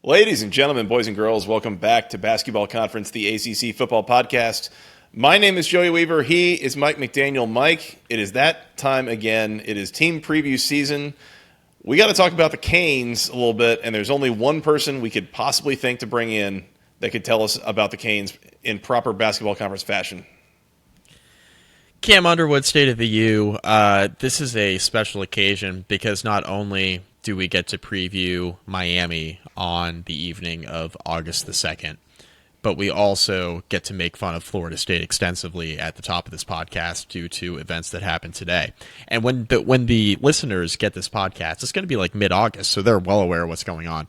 Ladies and gentlemen, boys and girls, welcome back to Basketball Conference, the ACC Football Podcast. My name is Joey Weaver. He is Mike McDaniel. Mike, it is that time again. It is team preview season. We got to talk about the Canes a little bit, and there's only one person we could possibly think to bring in that could tell us about the Canes in proper Basketball Conference fashion. Cam Underwood, State of the U. This is a special occasion because not only do we get to preview Miami on the evening of August the 2nd, but we also get to make fun of Florida State extensively at the top of this podcast due to events that happened today. And when the listeners get this podcast, it's going to be like mid-August, so they're well aware of what's going on.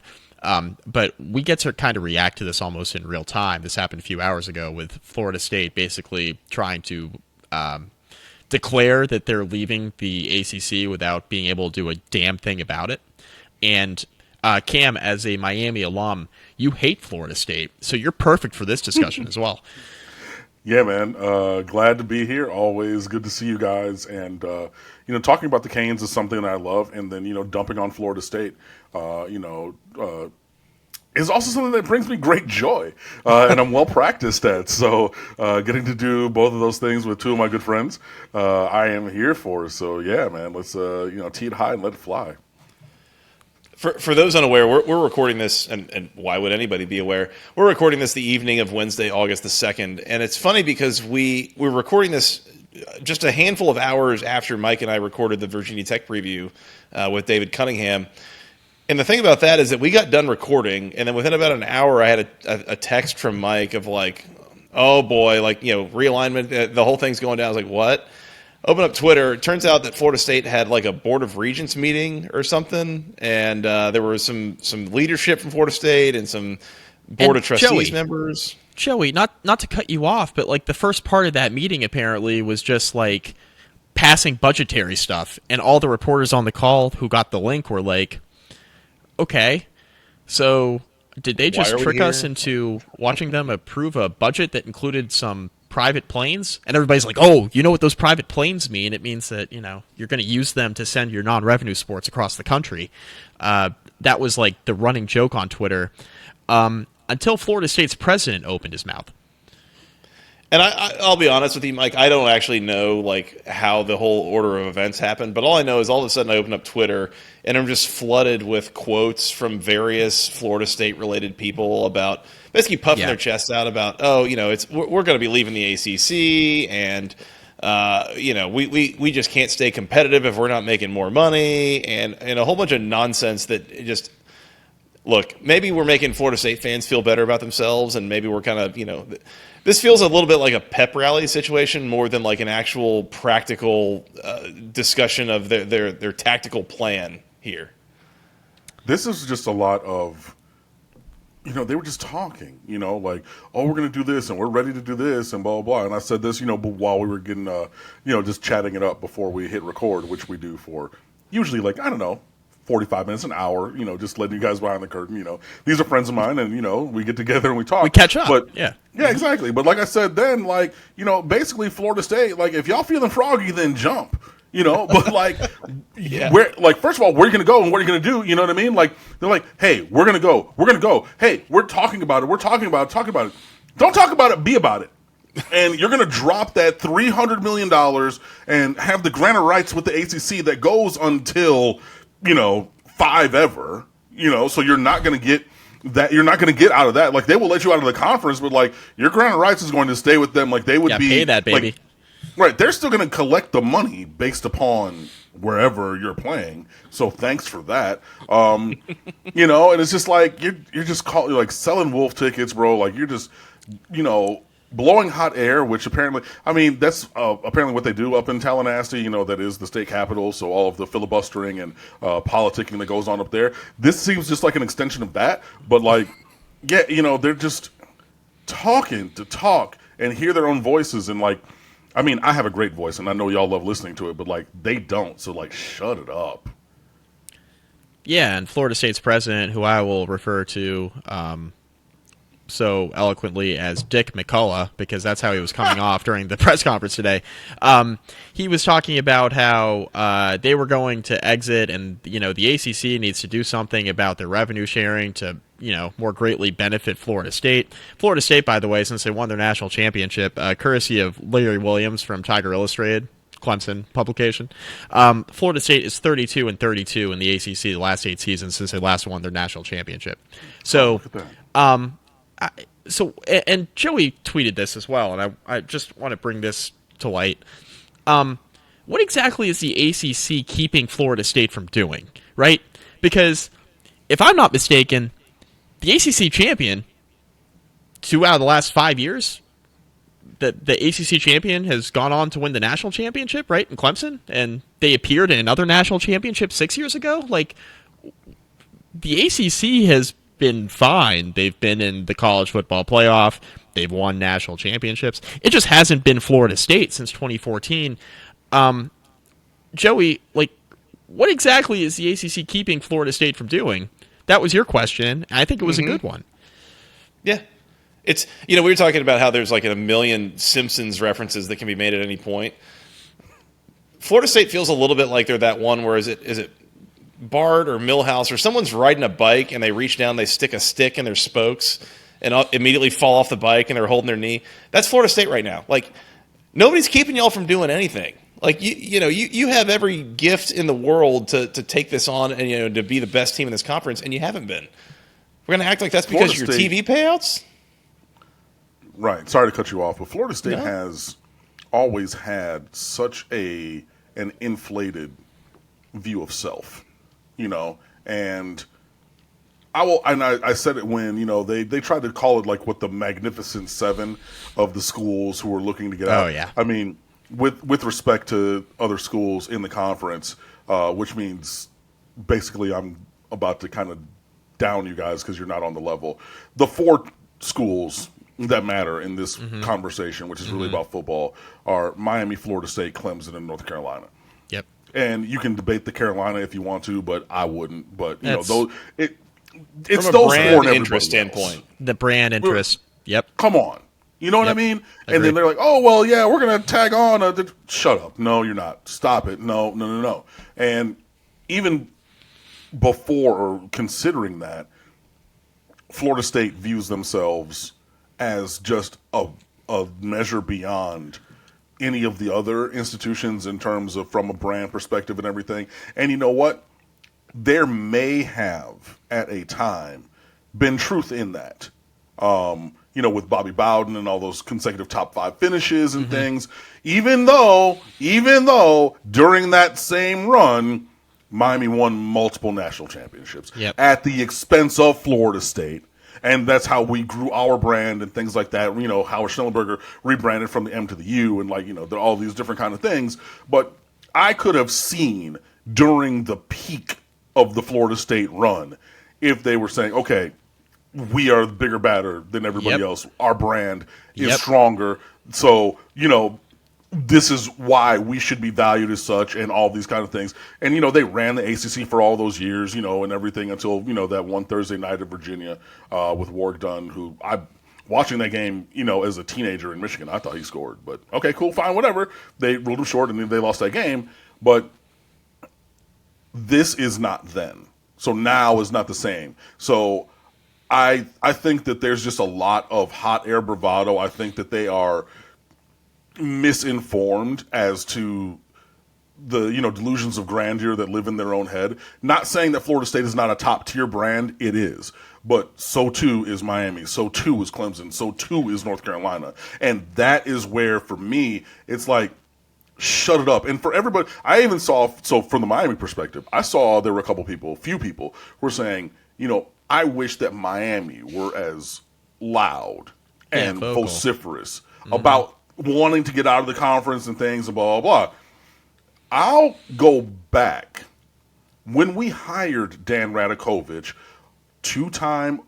But we get to kind of react to this almost in real time. This happened a few hours ago with Florida State basically trying to declare that they're leaving the ACC without being able to do a damn thing about it. And Cam, as a Miami alum, you hate Florida State, so you're perfect for this discussion as well. Yeah, man. Glad to be here. Always good to see you guys. And, talking about the Canes is something that I love. And then, dumping on Florida State, is also something that brings me great joy. And I'm well practiced at. So getting to do both of those things with two of my good friends, I am here for. So, yeah, man, let's, tee it high and let it fly. For those unaware, we're recording this, and why would anybody be aware? We're recording this the evening of Wednesday, August the 2nd, and it's funny because we're recording this just a handful of hours after Mike and I recorded the Virginia Tech preview with David Cunningham. And the thing about that is that we got done recording, and then within about an hour, I had a text from Mike of like, oh boy, realignment, the whole thing's going down. I was like, what? Open up Twitter. It turns out that Florida State had like a Board of Regents meeting or something, and there was some leadership from Florida State and some Board of Trustees members. Joey, not to cut you off, but like the first part of that meeting apparently was just like passing budgetary stuff, and all the reporters on the call who got the link were like, okay, so did they just trick us into watching them approve a budget that included some private planes? And everybody's like, oh, you know what those private planes mean? It means that, you're going to use them to send your non-revenue sports across the country. That was like the running joke on Twitter until Florida State's president opened his mouth. And I'll be honest with you, Mike, I don't actually know how the whole order of events happened, but all I know is all of a sudden I open up Twitter and I'm just flooded with quotes from various Florida State related people about basically puffing their chests out about, we're going to be leaving the ACC, and we just can't stay competitive if we're not making more money, and a whole bunch of nonsense that just look. Maybe we're making Florida State fans feel better about themselves, and maybe we're kind of this feels a little bit like a pep rally situation more than like an actual practical discussion of their tactical plan here. This is just a lot of. They were just talking, we're going to do this and we're ready to do this and blah, blah, blah. And I said this, while we were getting, just chatting it up before we hit record, which we do for usually 45 minutes, an hour, just letting you guys behind the curtain, These are friends of mine and, we get together and we talk. We catch up. But, yeah, exactly. But like I said then, basically Florida State, if y'all feeling froggy, then jump. But first of all, where are you going to go and what are you going to do? You know what I mean? They're like, hey, we're going to go. Hey, we're talking about it. Talking about it. Don't talk about it, be about it. And you're going to drop that $300 million and have the grant of rights with the ACC that goes until, 5 ever, so you're not going to get that. You're not going to get out of that. They will let you out of the conference, but your grant of rights is going to stay with them. They would be pay that, baby. Right, they're still going to collect the money based upon wherever you're playing. So thanks for that. And it's just you're just selling wolf tickets, bro. You're just blowing hot air, which apparently, that's apparently what they do up in Tallahassee. That is the state capital. So all of the filibustering and politicking that goes on up there. This seems just like an extension of that. But they're just talking to talk and hear their own voices and I have a great voice, and I know y'all love listening to it, but, they don't, so, shut it up. Yeah, and Florida State's president, who I will refer to so eloquently as Dick McCullough, because that's how he was coming off during the press conference today. He was talking about how they were going to exit, and the ACC needs to do something about their revenue sharing to more greatly benefit Florida State. Florida State, by the way, since they won their national championship, courtesy of Larry Williams from Tiger Illustrated, Clemson publication. Florida State is 32-32 in the ACC the last 8 seasons since they last won their national championship. So, and Joey tweeted this as well, and I just want to bring this to light. What exactly is the ACC keeping Florida State from doing, right? Because if I'm not mistaken, the ACC champion, 2 out of the last 5 years, the ACC champion has gone on to win the national championship, right, in Clemson, and they appeared in another national championship 6 years ago. Like, the ACC has been fine. They've been in the college football playoff. They've won national championships. It just hasn't been Florida State since 2014. Joey, like, what exactly is the ACC keeping Florida State from doing? That was your question, and I think it was a good one. Yeah. It's, we were talking about how there's like a million Simpsons references that can be made at any point. Florida State feels a little bit like they're that one where is it Bart or Milhouse or someone's riding a bike and they reach down, they stick a stick in their spokes and immediately fall off the bike and they're holding their knee. That's Florida State right now. Like, nobody's keeping y'all from doing anything. Like, you have every gift in the world to take this on and to be the best team in this conference, and you haven't been. We're going to act like that's because of your TV payouts? Right. Sorry to cut you off, but Florida State has always had such an inflated view of self, and I said it when, they tried to call it like what the Magnificent Seven of the schools who were looking to get out. Oh, yeah. I mean, with respect to other schools in the conference, which means basically I'm about to kind of down you guys because you're not on the level. The 4 schools that matter in this conversation, which is really about football, are Miami, Florida State, Clemson, and North Carolina. Yep. And you can debate the Carolina if you want to, but I wouldn't. But it's from those a 4 brand and interest everybody standpoint. else. The brand interest. Yep. Come on. You know what I mean? Agreed. And then they're like, oh, well, yeah, we're going to tag on. Shut up. No, you're not. Stop it. No. And even before or considering that, Florida State views themselves as just a measure beyond any of the other institutions in terms of from a brand perspective and everything. And you know what? There may have, at a time, been truth in that. With Bobby Bowden and all those consecutive top 5 finishes and things, even though during that same run, Miami won multiple national championships at the expense of Florida State. And that's how we grew our brand and things like that. Howard Schnellenberger rebranded from the M to the U and all these different kind of things. But I could have seen during the peak of the Florida State run if they were saying, okay, we are bigger, badder than everybody else. Our brand is stronger. So, this is why we should be valued as such and all these kind of things. And, they ran the ACC for all those years, and everything until, that one Thursday night in Virginia with Warwick Dunn, who watching that game, as a teenager in Michigan, I thought he scored. But, okay, cool, fine, whatever. They ruled him short and they lost that game. But this is not then. So now is not the same. So I think that there's just a lot of hot air bravado. I think that they are misinformed as to the delusions of grandeur that live in their own head. Not saying that Florida State is not a top tier brand, it is, but so too is Miami, so too is Clemson, so too is North Carolina, and that is where for me it's like, shut it up. And for everybody, I even saw, so from the Miami perspective, I saw there were a few people who were saying, I wish that Miami were as loud and vociferous about wanting to get out of the conference and things and blah, blah, blah. I'll go back. When we hired Dan Radakovich, 2-time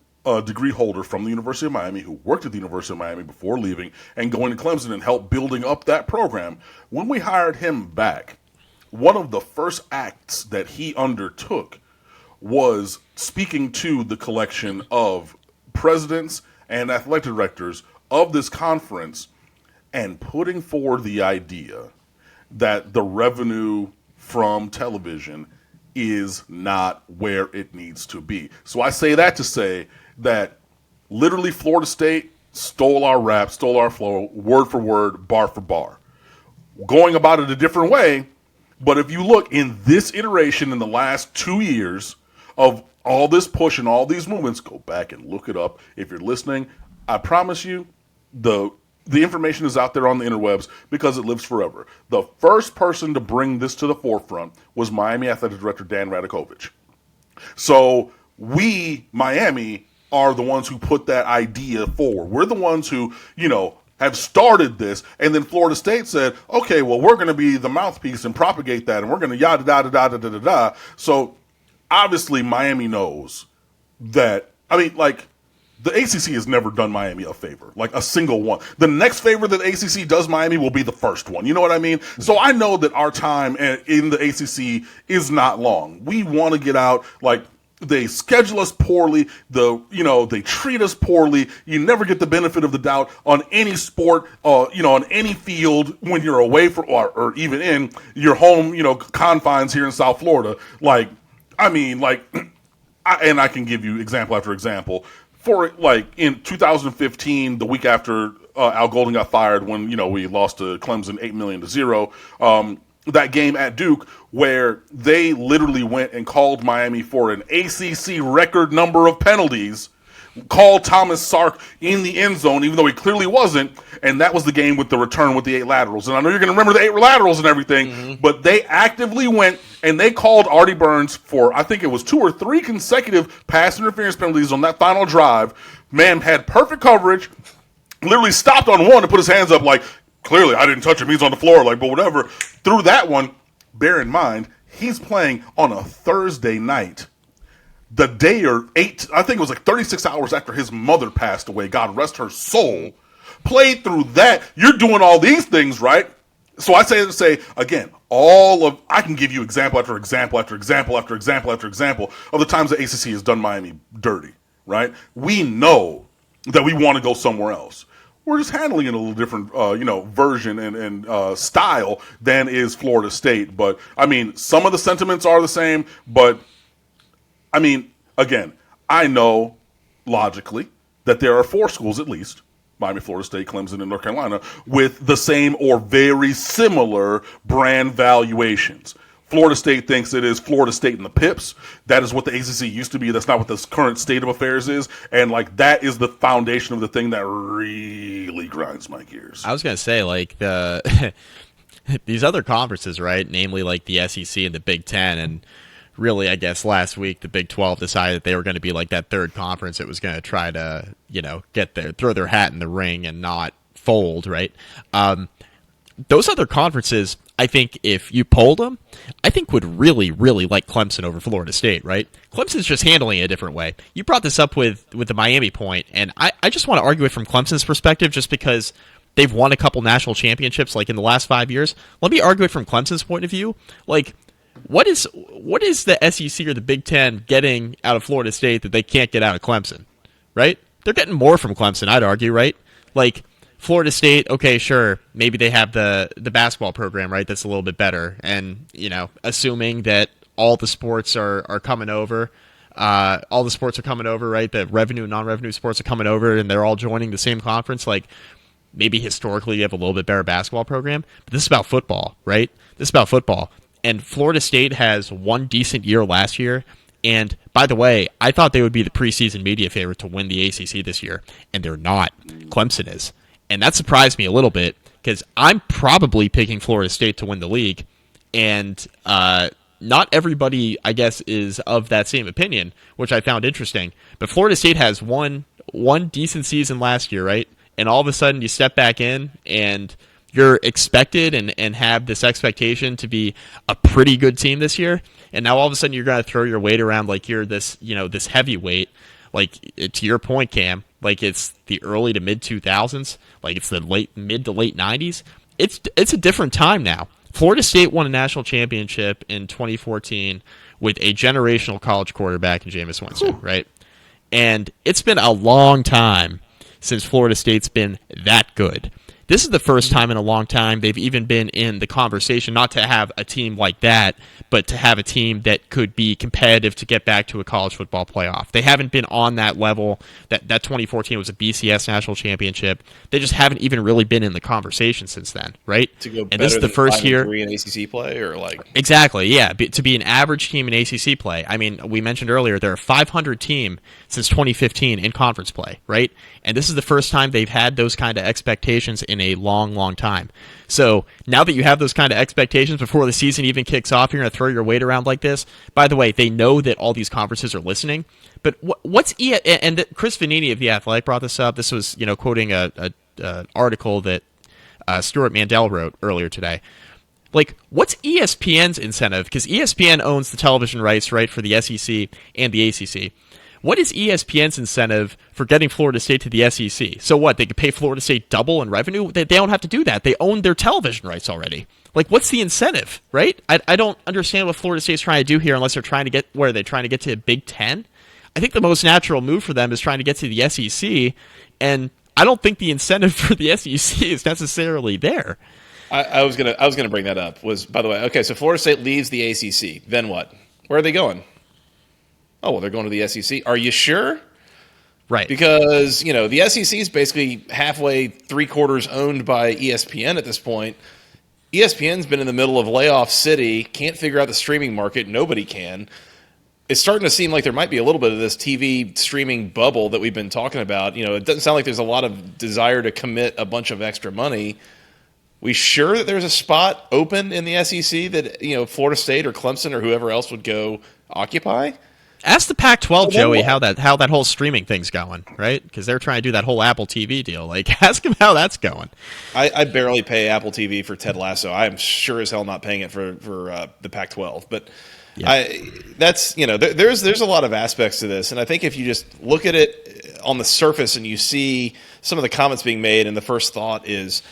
degree holder from the University of Miami, who worked at the University of Miami before leaving and going to Clemson and helped building up that program, when we hired him back, one of the first acts that he undertook was speaking to the collection of presidents and athletic directors of this conference and putting forward the idea that the revenue from television is not where it needs to be. So I say that to say that literally Florida State stole our rap, stole our flow, word for word, bar for bar. Going about it a different way, but if you look in this iteration in the last 2 years of all this push and all these movements, go back and look it up. If you're listening, I promise you, the information is out there on the interwebs because it lives forever. The first person to bring this to the forefront was Miami Athletic Director Dan Radakovich. So we, Miami, are the ones who put that idea forward. We're the ones who, have started this, and then Florida State said, okay, well, we're going to be the mouthpiece and propagate that, and we're going to yada, yada, yada, yada, yada. So obviously Miami knows that, the ACC has never done Miami a favor, like a single one. The next favor that ACC does Miami will be the first one. You know what I mean? So I know that our time in the ACC is not long. We want to get out, they schedule us poorly. They treat us poorly. You never get the benefit of the doubt on any sport, on any field when you're away from or even in your home, confines here in South Florida. And I can give you example after example. For in 2015, the week after Al Golden got fired, when we lost to Clemson 8-0, that game at Duke where they literally went and called Miami for an ACC record number of penalties, called Thomas Sark in the end zone, even though he clearly wasn't, and that was the game with the return with the 8 laterals. And I know you're going to remember the 8 laterals and everything, but they actively went and they called Artie Burns for, I think it was 2 or 3 consecutive pass interference penalties on that final drive. Man had perfect coverage, literally stopped on one and put his hands up clearly I didn't touch him, he's on the floor, but whatever. Through that one, bear in mind, he's playing on a Thursday night. The day I think it was 36 hours after his mother passed away, God rest her soul. Played through that. You're doing all these things, right? So I say again, I can give you example after example after example after example after example of the times the ACC has done Miami dirty, right? We know that we want to go somewhere else. We're just handling it a little different, version and style than is Florida State. But, some of the sentiments are the same. But, again, I know logically that there are 4 schools at least, Miami, Florida State, Clemson, and North Carolina, with the same or very similar brand valuations. Florida State thinks it is Florida State and the Pips. That is what the ACC used to be. That's not what this current state of affairs is. And, that is the foundation of the thing that really grinds my gears. I was going to say, these other conferences, right, namely, the SEC and the Big Ten, and really, I guess, last week, the Big 12 decided that they were going to be that third conference that was going to try to, throw their hat in the ring and not fold, right? Those other conferences, I think if you polled them, I think would really, really like Clemson over Florida State, right? Clemson's just handling it a different way. You brought this up with the Miami point, and I just want to argue it from Clemson's perspective just because they've won a couple national championships in the last 5 years. Let me argue it from Clemson's point of view. What is the SEC or the Big Ten getting out of Florida State that they can't get out of Clemson, right? They're getting more from Clemson, I'd argue, right? Florida State, okay, sure, maybe they have the basketball program, right? That's a little bit better. And, assuming that all the sports are coming over, right? The revenue, non-revenue sports are coming over and they're all joining the same conference. Maybe historically you have a little bit better basketball program, but this is about football, right? This is about football. And Florida State has one decent year last year. And by the way, I thought they would be the preseason media favorite to win the ACC this year, and they're not. Clemson is. And that surprised me a little bit because I'm probably picking Florida State to win the league. And not everybody, I guess, is of that same opinion, which I found interesting. But Florida State has one decent season last year, right? And all of a sudden you step back in and you're expected and have this expectation to be a pretty good team this year. And now all of a sudden you're going to throw your weight around like you're this heavyweight. To your point, Cam, it's the early to mid 2000s, it's the mid to late 90s. It's a different time now. Florida State won a national championship in 2014 with a generational college quarterback in Jameis Winston, right? And it's been a long time since Florida State's been that good. This is the first time in a long time they've even been in the conversation, not to have a team like that, but to have a team that could be competitive to get back to a college football playoff. They haven't been on that level. That 2014 was a BCS national championship. They just haven't even really been in the conversation since then, right? To go and better this is the than first year 5-3 in ACC play, or like exactly, yeah. To be an average team in ACC play. I mean, we mentioned earlier they're a 500 team since 2015 in conference play, right? And this is the first time they've had those kind of expectations in a long, long time. So now that you have those kind of expectations before the season even kicks off, you're going to throw your weight around like this. By the way, they know that all these conferences are listening. But what's and Chris Vanini of The Athletic brought this up. This was, quoting a article that Stuart Mandel wrote earlier today. Like, what's ESPN's incentive? Because ESPN owns the television rights, right, for the SEC and the ACC. What is ESPN's incentive for getting Florida State to the SEC? So what, they could pay Florida State double in revenue? They don't have to do that. They own their television rights already. Like, what's the incentive, right? I don't understand what Florida State's trying to do here unless they're trying to get, where are they trying to get to Big Ten? I think the most natural move for them is trying to get to the SEC, and I don't think the incentive for the SEC is necessarily there. I was gonna bring that up. Was, by the way, okay, so Florida State leaves the ACC. Then what? Where are they going? Oh, well, they're going to the SEC. Are you sure? Right. Because, the SEC is basically halfway, three-quarters owned by ESPN at this point. ESPN's been in the middle of layoff city, can't figure out the streaming market. Nobody can. It's starting to seem like there might be a little bit of this TV streaming bubble that we've been talking about. It doesn't sound like there's a lot of desire to commit a bunch of extra money. We sure that there's a spot open in the SEC that, Florida State or Clemson or whoever else would go occupy? Ask the Pac-12, Joey, how that whole streaming thing's going, right? Because they're trying to do that whole Apple TV deal. Like, ask them how that's going. I barely pay Apple TV for Ted Lasso. I am sure as hell not paying it for the Pac-12. But yeah. There's a lot of aspects to this, and I think if you just look at it on the surface and you see some of the comments being made, and the first thought is,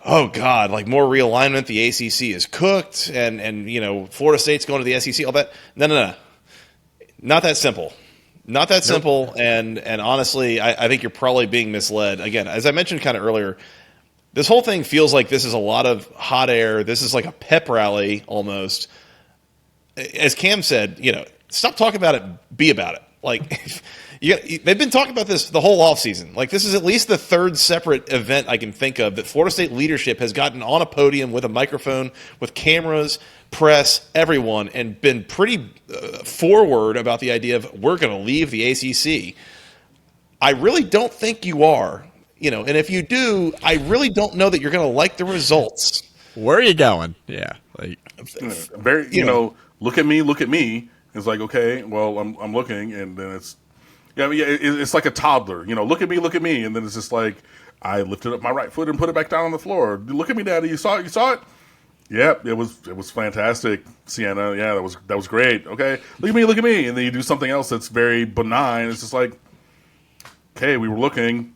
oh God, like more realignment. The ACC is cooked, and Florida State's going to the SEC. All that. No. Not that simple. Not that simple, and honestly, I think you're probably being misled. Again, as I mentioned kind of earlier, this whole thing feels like this is a lot of hot air. This is like a pep rally almost. As Cam said, stop talking about it, be about it. Like, they've been talking about this the whole offseason. Like, this is at least the third separate event I can think of that Florida State leadership has gotten on a podium with a microphone, with cameras, press, everyone, and been pretty forward about the idea of we're going to leave the ACC. I really don't think you are, and if you do, I really don't know that you're going to like the results. Where are you going? Yeah, like very, look at me. It's like, okay, well, I'm looking, and then it's it's like a toddler, look at me, and then it's just like I lifted up my right foot and put it back down on the floor. Look at me, Daddy. You saw it. Yep, it was fantastic, Sienna. Yeah, that was great. Okay, look at me, and then you do something else that's very benign. It's just like, okay, we were looking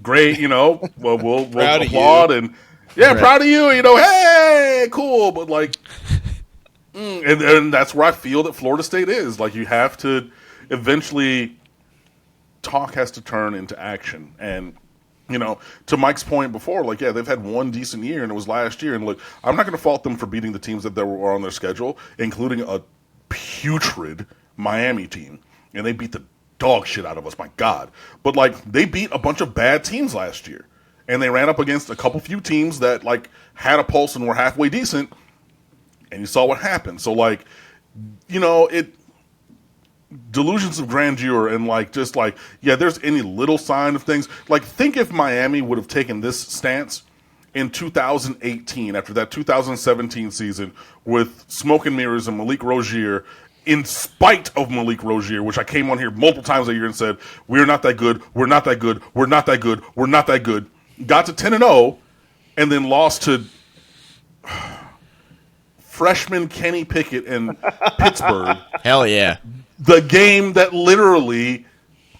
great, well, we'll applaud and proud of you, hey, cool, but like, and that's where I feel that Florida State is. Like, you have to eventually, talk has to turn into action, and. To Mike's point before, like, yeah, they've had one decent year, and it was last year. And look, I'm not going to fault them for beating the teams that were on their schedule, including a putrid Miami team. And they beat the dog shit out of us, my God. But, like, they beat a bunch of bad teams last year. And they ran up against a couple few teams that, like, had a pulse and were halfway decent. And you saw what happened. So, like, delusions of grandeur and there's any little sign of things. Like, think if Miami would have taken this stance in 2018 after that 2017 season with smoke and mirrors and Malik Rozier, in spite of Malik Rozier, which I came on here multiple times a year and said, we're not that good, we're not that good, we're not that good, we're not that good. Got to 10-0 and then lost to freshman Kenny Pickett in Pittsburgh. Hell yeah. The game that literally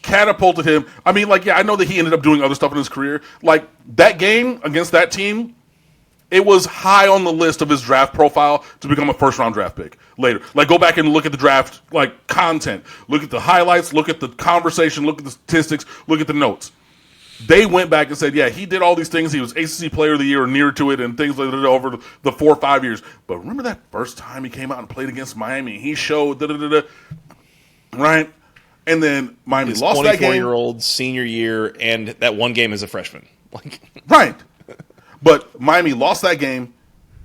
catapulted him. I mean, I know that he ended up doing other stuff in his career. Like, that game against that team, it was high on the list of his draft profile to become a first-round draft pick later. Like, go back and look at the draft, content. Look at the highlights, look at the conversation, look at the statistics, look at the notes. they went back and said, yeah, he did all these things. He was ACC Player of the Year or near to it and things like that over the 4 or 5 years. But remember that first time he came out and played against Miami? He showed da-da-da-da, right? And then Miami His lost that game. 24-year-old senior year and that one game as a freshman. Right. But Miami lost that game,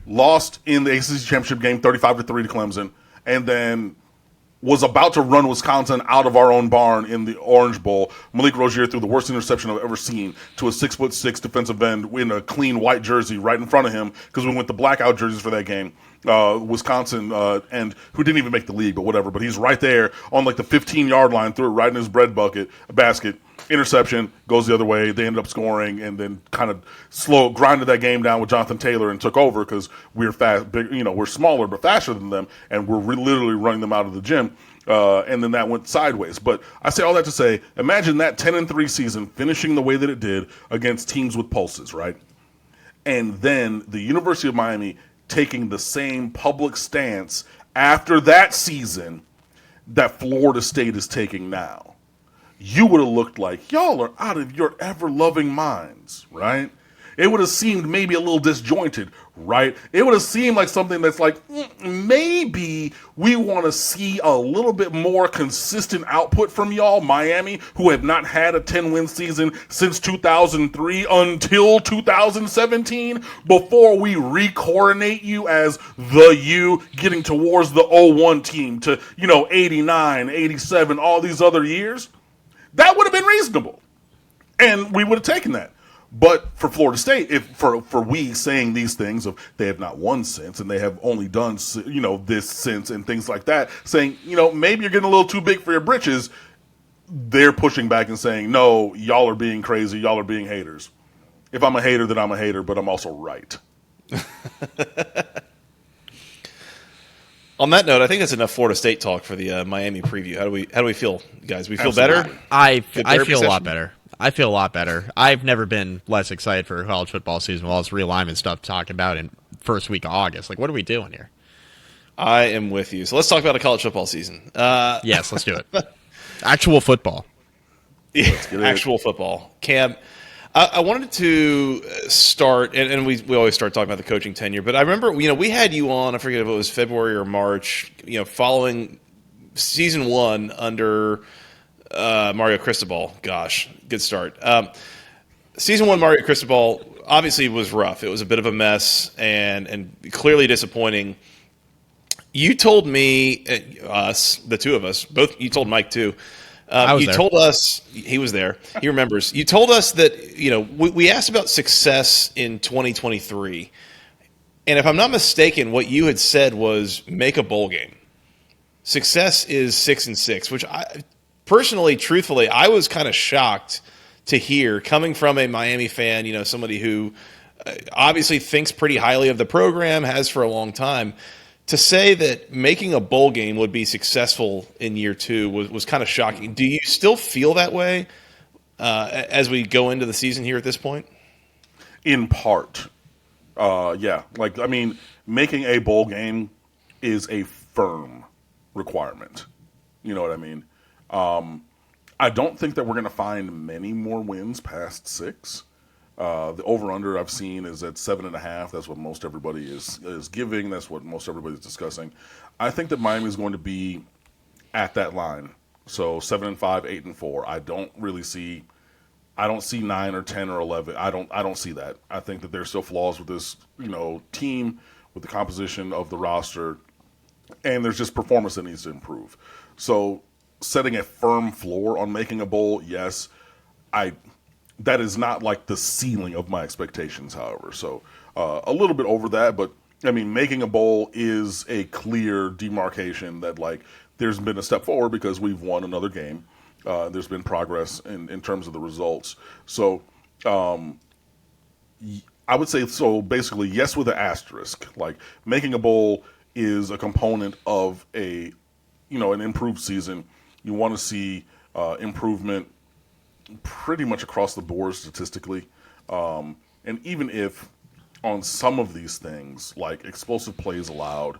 lost in the ACC Championship game 35-3 to Clemson, and then was about to run Wisconsin out of our own barn in the Orange Bowl. Malik Rozier threw the worst interception I've ever seen to a 6'6" defensive end in a clean white jersey right in front of him because we went the blackout jerseys for that game. Wisconsin and who didn't even make the league, but whatever. But he's right there on like the 15-yard line, threw it right in his bread basket. Interception goes the other way. They ended up scoring and then kind of grinded that game down with Jonathan Taylor and took over because we're fast, big, we're smaller but faster than them, and we're literally running them out of the gym. And then that went sideways. But I say all that to say, imagine that 10-3 season finishing the way that it did against teams with pulses, right? And then the University of Miami taking the same public stance after that season that Florida State is taking now. You would have looked like y'all are out of your ever-loving minds, right? It would have seemed maybe a little disjointed, right? It would have seemed like something that's like, maybe we want to see a little bit more consistent output from y'all, Miami, who have not had a 10-win season since 2003 until 2017, before we recoronate you as the U, getting towards the 0-1 team to, 89, 87, all these other years. That would have been reasonable, and we would have taken that. But for Florida State, for we saying these things of they have not won since and they have only done this since and things like that, saying maybe you're getting a little too big for your britches, they're pushing back and saying no, y'all are being crazy, y'all are being haters. If I'm a hater, then I'm a hater, but I'm also right. On that note, I think that's enough Florida State talk for the Miami preview. How do we feel, guys? We feel Absolutely. better? I feel a lot better. I feel a lot better. I've never been less excited for college football season with all this realignment stuff talking about in first week of August. Like, what are we doing here? I am with you. So let's talk about a college football season. Yes, let's do it. Actual football. Yeah, actual football. Cam, I wanted to start, and we always start talking about the coaching tenure, but I remember, we had you on, I forget if it was February or March, following season 1 under Mario Cristobal. Gosh, good start. Season 1 Mario Cristobal obviously was rough. It was a bit of a mess and clearly disappointing. You told me, us, the two of us, both, you told Mike too, you told us, he was there, he remembers, you told us that, we asked about success in 2023. And if I'm not mistaken, what you had said was make a bowl game. Success is 6-6, which I personally, truthfully, I was kind of shocked to hear coming from a Miami fan, somebody who obviously thinks pretty highly of the program, has for a long time. To say that making a bowl game would be successful in year 2 was kind of shocking. Do you still feel that way as we go into the season here at this point? In part, yeah. Making a bowl game is a firm requirement. You know what I mean? I don't think that we're going to find many more wins past 6. The over-under I've seen is at 7.5. That's what most everybody is giving. That's what most everybody is discussing. I think that Miami is going to be at that line. So 7-5, 8-4. I don't see 9 or 10 or 11. I don't see that. I think that there's still flaws with this, team, with the composition of the roster, and there's just performance that needs to improve. So setting a firm floor on making a bowl, yes, that is not like the ceiling of my expectations, however. So a little bit over that, but making a bowl is a clear demarcation that there's been a step forward because we've won another game. There's been progress in terms of the results. So I would say, so basically, yes, with an asterisk. Making a bowl is a component of an improved season. You want to see improvement pretty much across the board statistically. And even if on some of these things, like explosive plays allowed,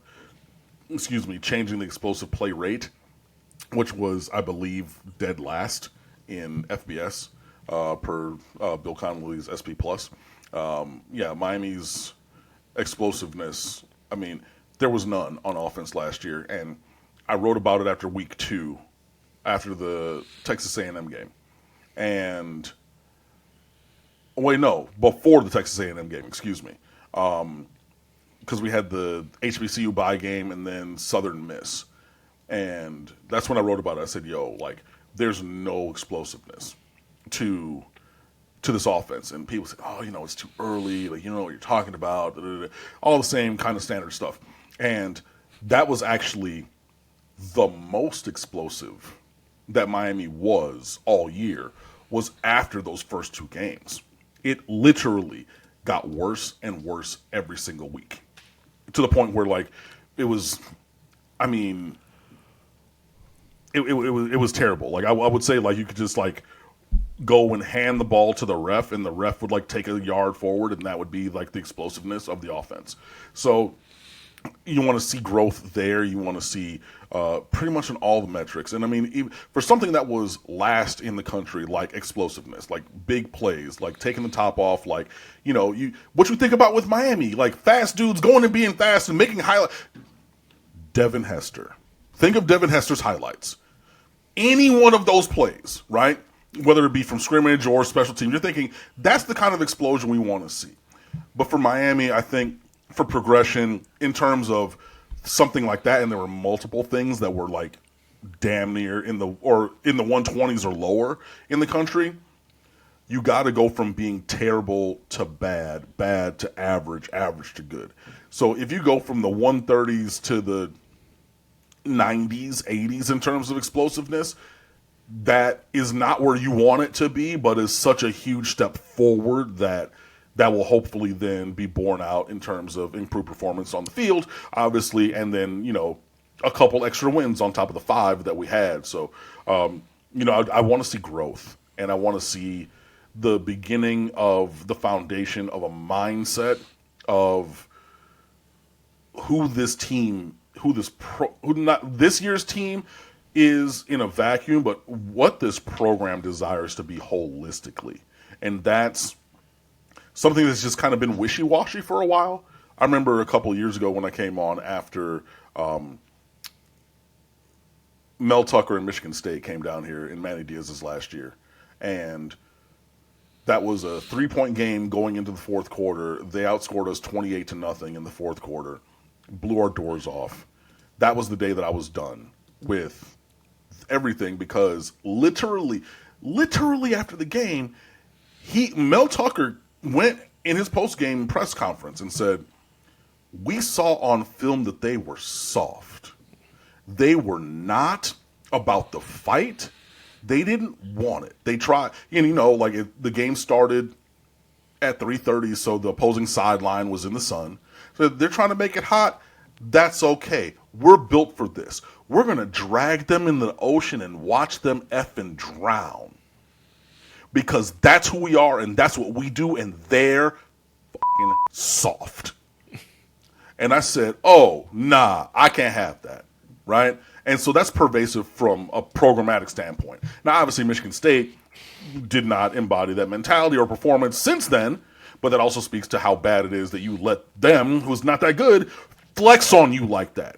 changing the explosive play rate, which was, I believe, dead last in FBS, per Bill Connolly's SP Plus. Yeah, Miami's explosiveness. I mean, there was none on offense last year, and I wrote about it after week 2, after the Texas A&M game, and wait, no, before the Texas A&M game. Excuse me, because we had the HBCU bye game and then Southern Miss, and that's when I wrote about it. I said, "Yo, like, there's no explosiveness to this offense," and people say, "Oh, it's too early. Like, you know what you're talking about." Da, da, da. All the same kind of standard stuff, and that was actually the most explosive that Miami was all year was after those first 2 games. It literally got worse and worse every single week, to the point where, like, it was, I mean, it was terrible. Like, I would say, like, you could just, like, go and hand the ball to the ref, and the ref would, like, take a yard forward, and that would be, like, the explosiveness of the offense. So you want to see growth there. You want to see pretty much in all the metrics. And I mean, even for something that was last in the country, like explosiveness, like big plays, like taking the top off, like, what you think about with Miami, like fast dudes going and being fast and making highlight. Devin Hester. Think of Devin Hester's highlights. Any one of those plays, right? Whether it be from scrimmage or special teams, you're thinking that's the kind of explosion we want to see. But for Miami, I think for progression in terms of something like that, and there were multiple things that were like damn near in the 120s or lower in the country, you got to go from being terrible to bad, bad to average, average to good. So if you go from the 130s to the 90s, 80s in terms of explosiveness, that is not where you want it to be, but is such a huge step forward that will hopefully then be borne out in terms of improved performance on the field, obviously, and then, a couple extra wins on top of the 5 that we had. So, I want to see growth, and I want to see the beginning of the foundation of a mindset of who this year's team is in a vacuum, but what this program desires to be holistically. And that's something that's just kind of been wishy-washy for a while. I remember a couple of years ago when I came on after Mel Tucker and Michigan State came down here in Manny Diaz's last year. And that was a 3-point game going into the fourth quarter. They outscored us 28-0 in the fourth quarter, blew our doors off. That was the day that I was done with everything, because literally after the game, Mel Tucker went in his post-game press conference and said, "We saw on film that they were soft. They were not about the fight. They didn't want it. They tried." And, the game started at 3:30, so the opposing sideline was in the sun. So they're trying to make it hot. That's okay. We're built for this. We're going to drag them in the ocean and watch them effing drown. Because that's who we are, and that's what we do, and they're fucking soft. And I said, oh, nah, I can't have that, right? And so that's pervasive from a programmatic standpoint. Now, obviously, Michigan State did not embody that mentality or performance since then, but that also speaks to how bad it is that you let them, who's not that good, flex on you like that.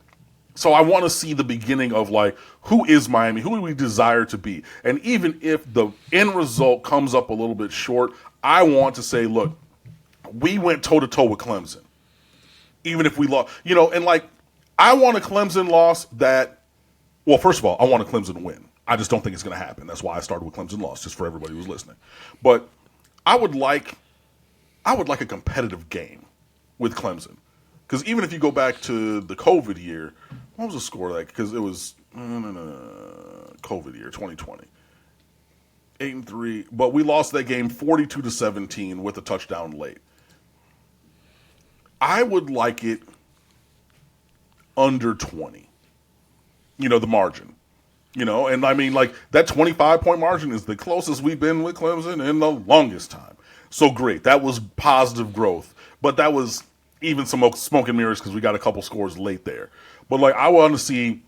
So I want to see the beginning of, like, who is Miami? Who do we desire to be? And even if the end result comes up a little bit short, I want to say, look, we went toe-to-toe with Clemson. Even if we lost. And, like, I want a Clemson loss that, well, first of all, I want a Clemson win. I just don't think it's going to happen. That's why I started with Clemson loss, just for everybody who's listening. But I would like a competitive game with Clemson. Because even if you go back to the COVID year, what was the score like? Because it was COVID year, 2020. 8-3, but we lost that game 42-17 with a touchdown late. I would like it under 20. The margin. And I mean, like, that 25-point margin is the closest we've been with Clemson in the longest time. So great. That was positive growth. But that was even some smoke and mirrors because we got a couple scores late there. But, like, I want to see,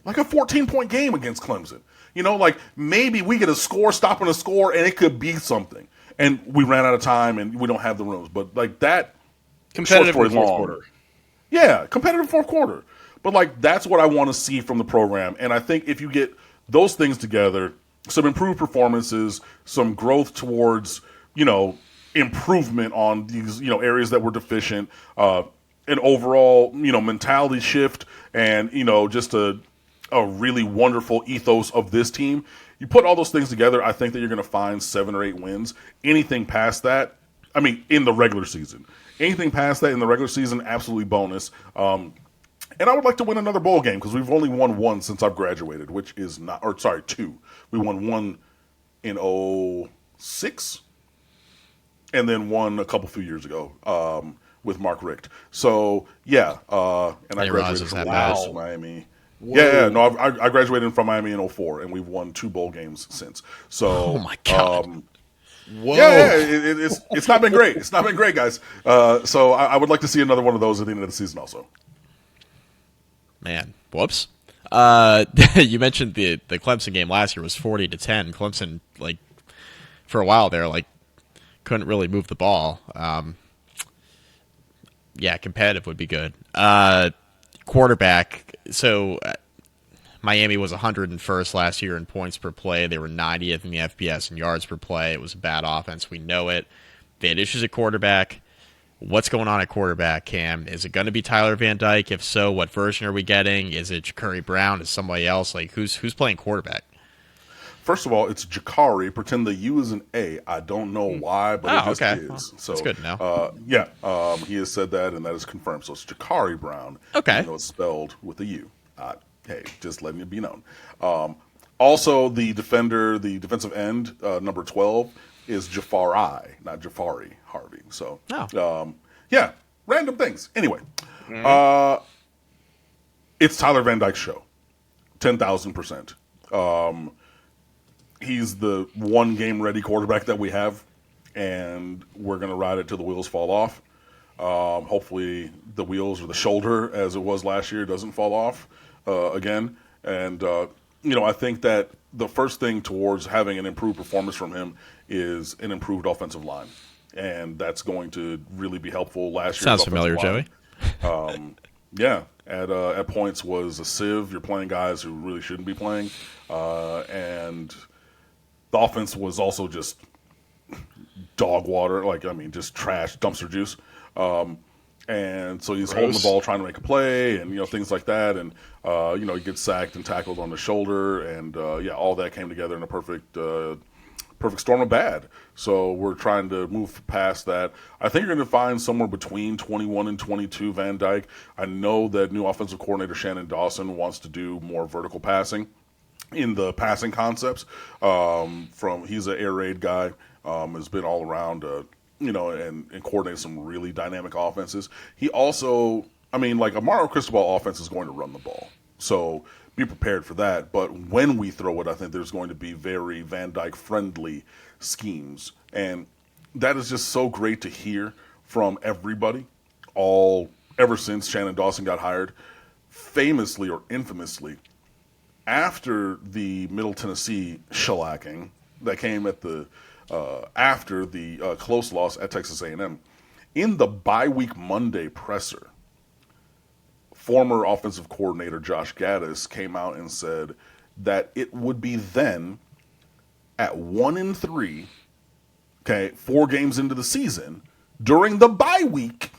like, a 14-point game against Clemson. You know, like maybe we get a score, stopping a score, and it could be something. And we ran out of time, and we don't have the rooms. But like that, Competitive short in the story fourth long. quarter. Yeah, competitive fourth quarter. But like that's what I want to see from the program. And I think if you get those things together, some improved performances, some growth towards, improvement on these, areas that were deficient, an overall, mentality shift, and, just a really wonderful ethos of this team. You put all those things together, I think that you're going to find 7 or 8 wins. Anything past that, in the regular season. Anything past that in the regular season, absolutely bonus. And I would like to win another bowl game because we've only won one since I've graduated, which is not, or sorry, 2. We won one in 2006 and then one a few years ago with Mark Richt. So, yeah. And I graduated from Miami. Yeah, no, I graduated from Miami in 2004, and we've won 2 bowl games since. So, oh my God. Whoa. Yeah, it's not been great. It's not been great, guys. So I would like to see another one of those at the end of the season also. Man, whoops. You mentioned the Clemson game last year was 40-10. Clemson, for a while there, couldn't really move the ball. Yeah, competitive would be good. Quarterback. So Miami was 101st last year in points per play. They were 90th in the FBS in yards per play. It was a bad offense. We know it. They had issues at quarterback. What's going on at quarterback, Cam? Is it going to be Tyler Van Dyke? If so, what version are we getting? Is it Ja'Carri Brown? Is somebody else? Who's playing quarterback? First of all, it's Ja'Carri. Pretend the U is an A. I don't know why, but it just is. Well, so that's good to know. He has said that, and that is confirmed. So it's Ja'Carri Brown. Okay. Even though it's spelled with a U. Hey, just letting it be known. Also, the defensive end, number 12, is Jafari, not Jafari Harvey. So, yeah, random things. Anyway, it's Tyler Van Dyke's show, 10,000%. He's the one game ready quarterback that we have, and we're going to ride it till the wheels fall off. Hopefully, the wheels or the shoulder, as it was last year, doesn't fall off again. And I think that the first thing towards having an improved performance from him is an improved offensive line, and that's going to really be helpful. Last year sounds familiar, Joey. Yeah, at points was a sieve. You're playing guys who really shouldn't be playing, and the offense was also just dog water. Just trash, dumpster juice. And so he's holding the ball, trying to make a play, and things like that. And he gets sacked and tackled on the shoulder, and all that came together in a perfect storm of bad. So we're trying to move past that. I think you're going to find somewhere between 21 and 22 Van Dyke. I know that new offensive coordinator Shannon Dawson wants to do more vertical passing in the passing concepts. He's an air raid guy, has been all around. And coordinate some really dynamic offenses. He also, a Mario Cristobal offense is going to run the ball. So be prepared for that. But when we throw it, I think there's going to be very Van Dyke-friendly schemes. And that is just so great to hear from everybody, ever since Shannon Dawson got hired. Famously or infamously, after the Middle Tennessee shellacking that came at after the close loss at Texas A&M, in the bye-week Monday presser, former offensive coordinator Josh Gaddis came out and said that it would be then at 1-3, 4 games into the season, during the bye week,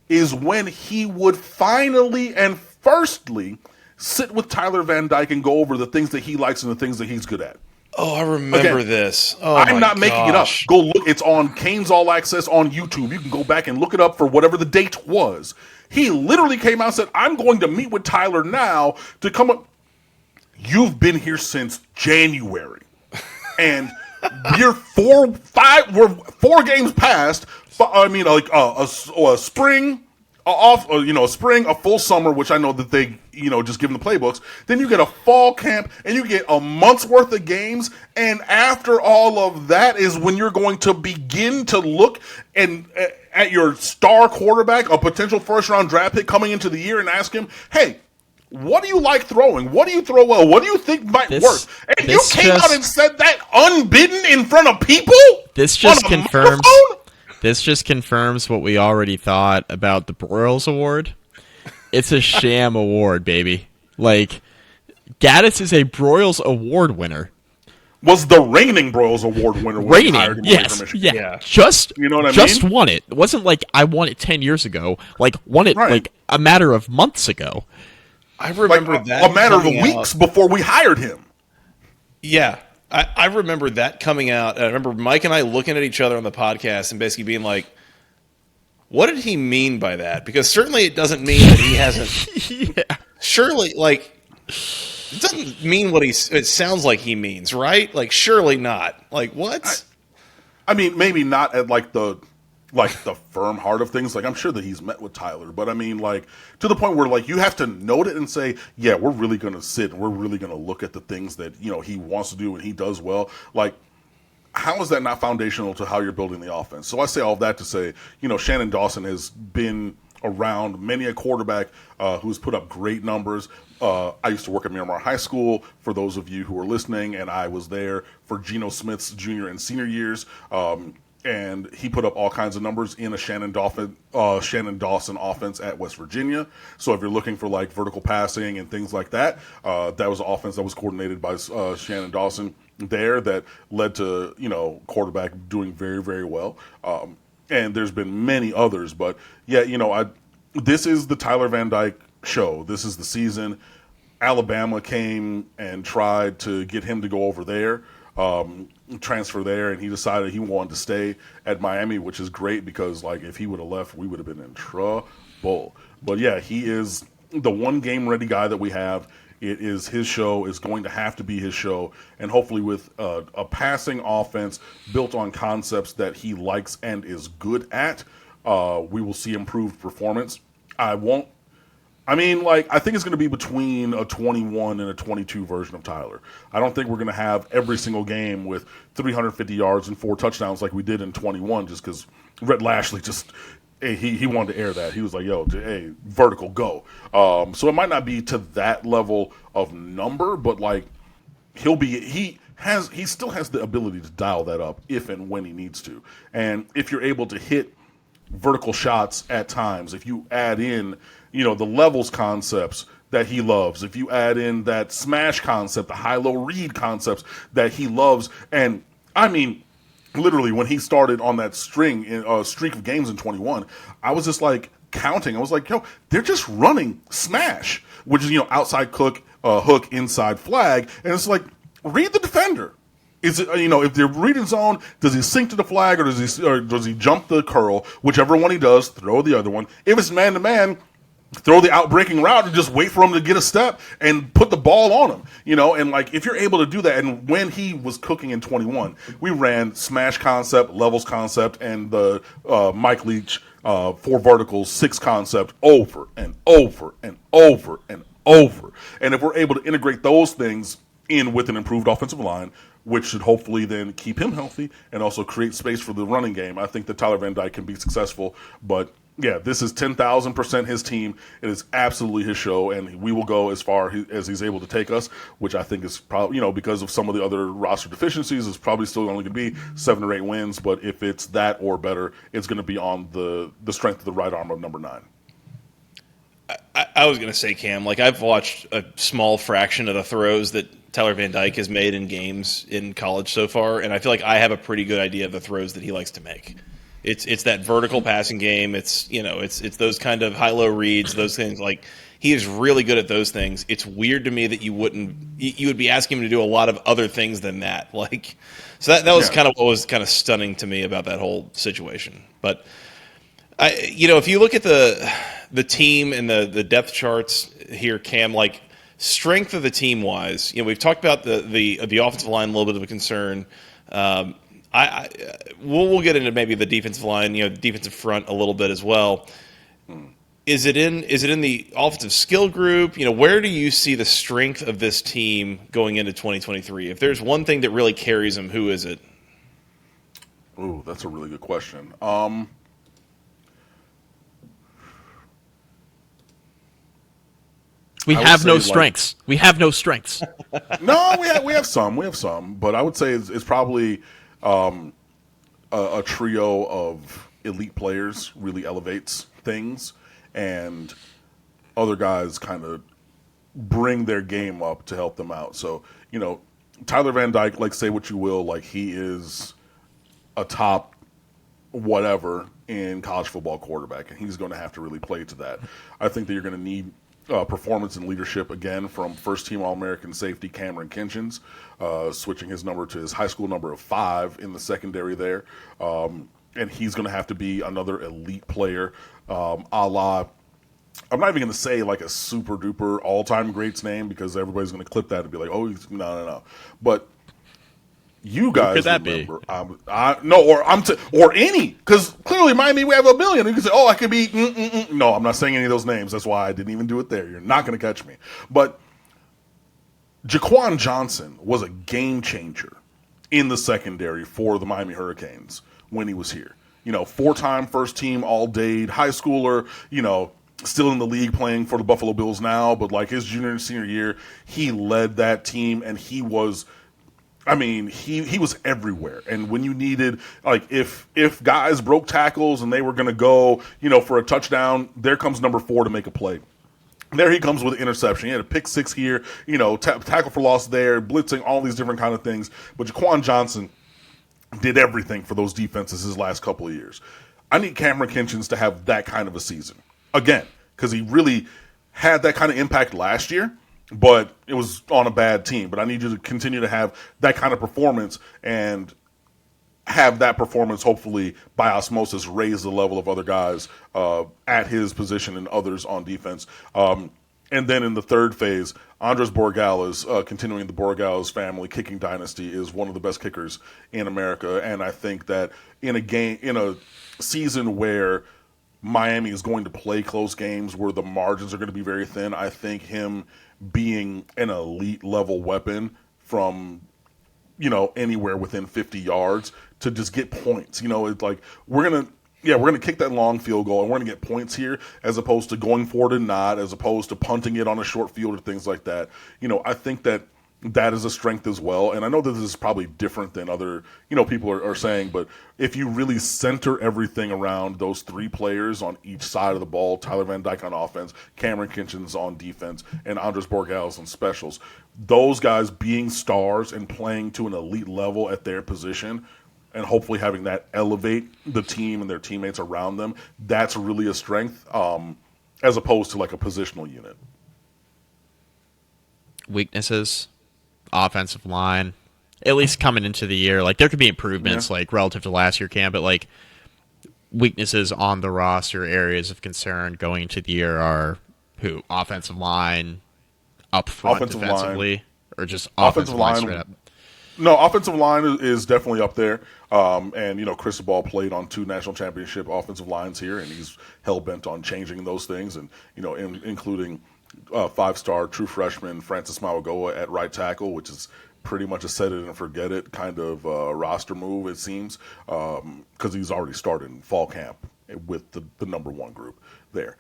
is when he would finally and firstly sit with Tyler Van Dyke and go over the things that he likes and the things that he's good at. Oh, I remember this. Oh, I'm not making it up. Go look. It's on Canes All Access on YouTube. You can go back and look it up for whatever the date was. He literally came out and said, I'm going to meet with Tyler now to come up. You've been here since January. And we're 4 games past. A spring, a spring, a full summer, which I know that they, just give them the playbooks. Then you get a fall camp, and you get a month's worth of games. And after all of that is when you're going to begin to look at your star quarterback, a potential first-round draft pick coming into the year, and ask him, hey, What do you like throwing? What do you throw well? What do you think might work? And you came out and said that unbidden in front of people? This just on a confirms. microphone? This just confirms what we already thought about the Broyles Award. It's a sham award, baby. Like, Gaddis is a Broyles Award winner. Was the reigning Broyles Award winner when he hired him away from Michigan. Yeah. Just, you know what I just mean? won it. It wasn't like I won it 10 years ago. Like, won it Right. like a matter of months ago. I remember Like, that a matter of weeks out. before we hired him. Yeah, I remember that coming out. I remember Mike and I looking at each other on the podcast and basically being like, what did he mean by that? Because certainly it doesn't mean that he hasn't. Yeah. Surely, like, it doesn't mean what it sounds like he means, right? Like, surely not. Like, what? I mean, maybe not at like the firm heart of things. Like, I'm sure that he's met with Tyler, but I mean, like, to the point where like you have to note it and say, yeah, we're really going to sit and we're really going to look at the things that, you know, he wants to do and he does well. Like, how is that not foundational to how you're building the offense? So I say all of that to say, you know, Shannon Dawson has been around many a quarterback who's put up great numbers. I used to work at Miramar High School, for those of you who are listening, and I was there for Geno Smith's junior and senior years. And he put up all kinds of numbers in a Shannon Dawson offense at West Virginia. So if you're looking for like vertical passing and things like that, that was an offense that was coordinated by Shannon Dawson there that led to, you know, quarterback doing very, very well. And there's been many others, but yeah, you know, this is the Tyler Van Dyke show. This is the season. Alabama came and tried to get him to go over there, transfer there, and he decided he wanted to stay at Miami, which is great because, like, if he would have left, we would have been in trouble. But yeah, he is the one game ready guy that we have. It is his show. It's going to have to be his show, and hopefully with a passing offense built on concepts that he likes and is good at, we will see improved performance. I think it's going to be between a 21 and a 22 version of Tyler. I don't think we're going to have every single game with 350 yards and 4 touchdowns like we did in 21 just because Rhett Lashley just he wanted to air that. He was like, yo, hey, vertical, go. So it might not be to that level of number, but like he still has the ability to dial that up if and when he needs to. And if you're able to hit vertical shots at times, if you add in, you know, the levels concepts that he loves, if you add in that smash concept, the high-low read concepts that he loves, and I mean, literally when he started on that streak of games in 21, I was just like counting. I was like, yo, they're just running smash, which is, you know, outside hook, inside flag, and it's like, read the defender. Is it, you know, if they're reading zone, does he sink to the flag or does he jump the curl? Whichever one he does, throw the other one. If it's man to man, throw the outbreaking route and just wait for him to get a step and put the ball on him, you know. And like, if you're able to do that, and when he was cooking in 21, we ran smash concept, levels concept, and the Mike Leach 4 verticals 6 concept over and over and over and over. And if we're able to integrate those things in with an improved offensive line, which should hopefully then keep him healthy and also create space for the running game, I think that Tyler Van Dyke can be successful. But yeah, this is 10,000% his team. It is absolutely his show, and we will go as far as he's able to take us, which I think is probably, you know, because of some of the other roster deficiencies, is probably still only going to be 7 or 8 wins. But if it's that or better, it's going to be on the strength of the right arm of number 9. I was going to say, Cam, like, I've watched a small fraction of the throws that Tyler Van Dyke has made in games in college so far, and I feel like I have a pretty good idea of the throws that he likes to make. It's that vertical passing game. It's, you know, it's those kind of high-low reads, those things. Like, he is really good at those things. It's weird to me that you would be asking him to do a lot of other things than that. Like, so that was kind of what was kind of stunning to me about that whole situation. But if you look at the team and the depth charts here, Cam, like, strength of the team wise, you know, we've talked about the offensive line, a little bit of a concern. We'll get into maybe the defensive line, you know, defensive front a little bit as well. Is it in the offensive skill group? You know, where do you see the strength of this team going into 2023? If there's one thing that really carries them, who is it? Ooh, that's a really good question. We I would have say, no like, strengths. We have no strengths. no, we have some, but I would say it's probably a trio of elite players really elevates things, and other guys kind of bring their game up to help them out. So, Tyler Van Dyke, like, say what you will, like, he is a top whatever in college football quarterback, and he's going to have to really play to that. I think that you're going to need performance and leadership again from first-team All-American safety Cameron Kinchins, switching his number to his high school number of 5 in the secondary there. And he's going to have to be another elite player, a la, I'm not even going to say like a super-duper all-time greats name because everybody's going to clip that and be like, oh, no. But you guys could that remember, or any, because clearly Miami, we have a billion. You can say, oh, I could be, No, I'm not saying any of those names. That's why I didn't even do it there. You're not going to catch me. But Jaquan Johnson was a game changer in the secondary for the Miami Hurricanes when he was here. 4-time first team all-day high schooler, still in the league playing for the Buffalo Bills now, but like his junior and senior year, he led that team, and he was everywhere. And when you needed, like, if guys broke tackles and they were going to go, for a touchdown, there comes number 4 to make a play. There he comes with an interception. He had a pick 6 here, tackle for loss there, blitzing, all these different kind of things. But Jaquan Johnson did everything for those defenses his last couple of years. I need Cameron Kinchins to have that kind of a season again, because he really had that kind of impact last year, but it was on a bad team. But I need you to continue to have that kind of performance and have that performance hopefully by osmosis raise the level of other guys at his position and others on defense. And then in the third phase, Andres Borregales, continuing the Borregales family kicking dynasty, is one of the best kickers in America. And I think that in a season where Miami is going to play close games, where the margins are going to be very thin, I think him being an elite level weapon from anywhere within 50 yards to just get points. It's like we're gonna kick that long field goal and we're gonna get points here, as opposed to going for it and not, as opposed to punting it on a short field or things like that. I think that is a strength as well. And I know that this is probably different than other people are saying, but if you really center everything around those 3 players on each side of the ball, Tyler Van Dyke on offense, Cameron Kinchins on defense, and Andres Borregales on specials, those guys being stars and playing to an elite level at their position, and hopefully having that elevate the team and their teammates around them, that's really a strength, as opposed to like a positional unit. Weaknesses, offensive line, at least coming into the year, like there could be improvements, like relative to last year, Cam, but like weaknesses on the roster, areas of concern going into the year are who? Offensive line, up front defensively, or just offensive line straight up? No, offensive line is definitely up there. And Cristobal played on 2 national championship offensive lines here, and he's hell bent on changing those things, and including 5-star true freshman Francis Mauagoa at right tackle, which is pretty much a set it and forget it kind of roster move, it seems, because he's already started in fall camp with the number 1 group there.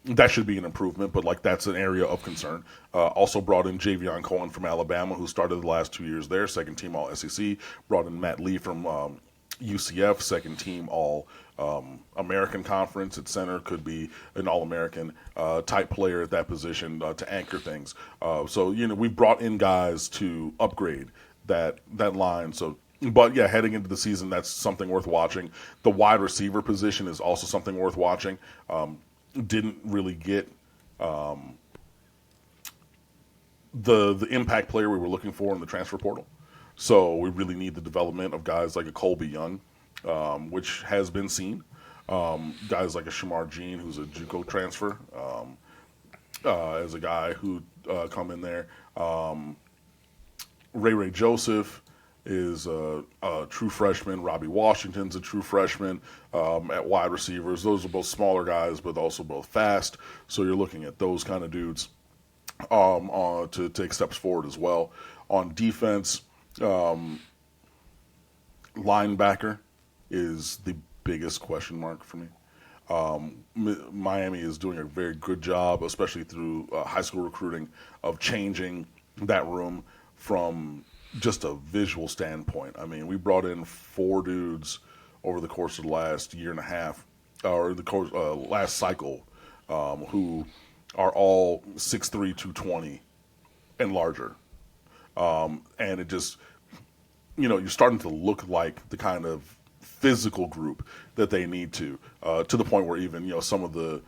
That should be an improvement, but that's an area of concern. Also brought in Javion Cohen from Alabama, who started the last 2 years there, second team All SEC. Brought in Matt Lee from UCF, second team All American Conference at center, could be an All American type player at that position to anchor things. So we've brought in guys to upgrade that line. So. But yeah, heading into the season, that's something worth watching. The wide receiver position is also something worth watching. Didn't really get the impact player we were looking for in the transfer portal. So we really need the development of guys like a Colby Young, which has been seen. Guys like a Shamar Jean, who's a JUCO transfer, as a guy who come in there. Ray Joseph is a true freshman. Robbie Washington's a true freshman at wide receivers. Those are both smaller guys, but also both fast. So you're looking at those kind of dudes to take steps forward as well. On defense, linebacker is the biggest question mark for me. Miami is doing a very good job, especially through high school recruiting, of changing that room from just a visual standpoint. I mean, we brought in 4 dudes over the course of the last year and a half, or the course last cycle, who are all 6'3", 220 and larger. And it just, you're starting to look like the kind of physical group that they need to the point where even, some of the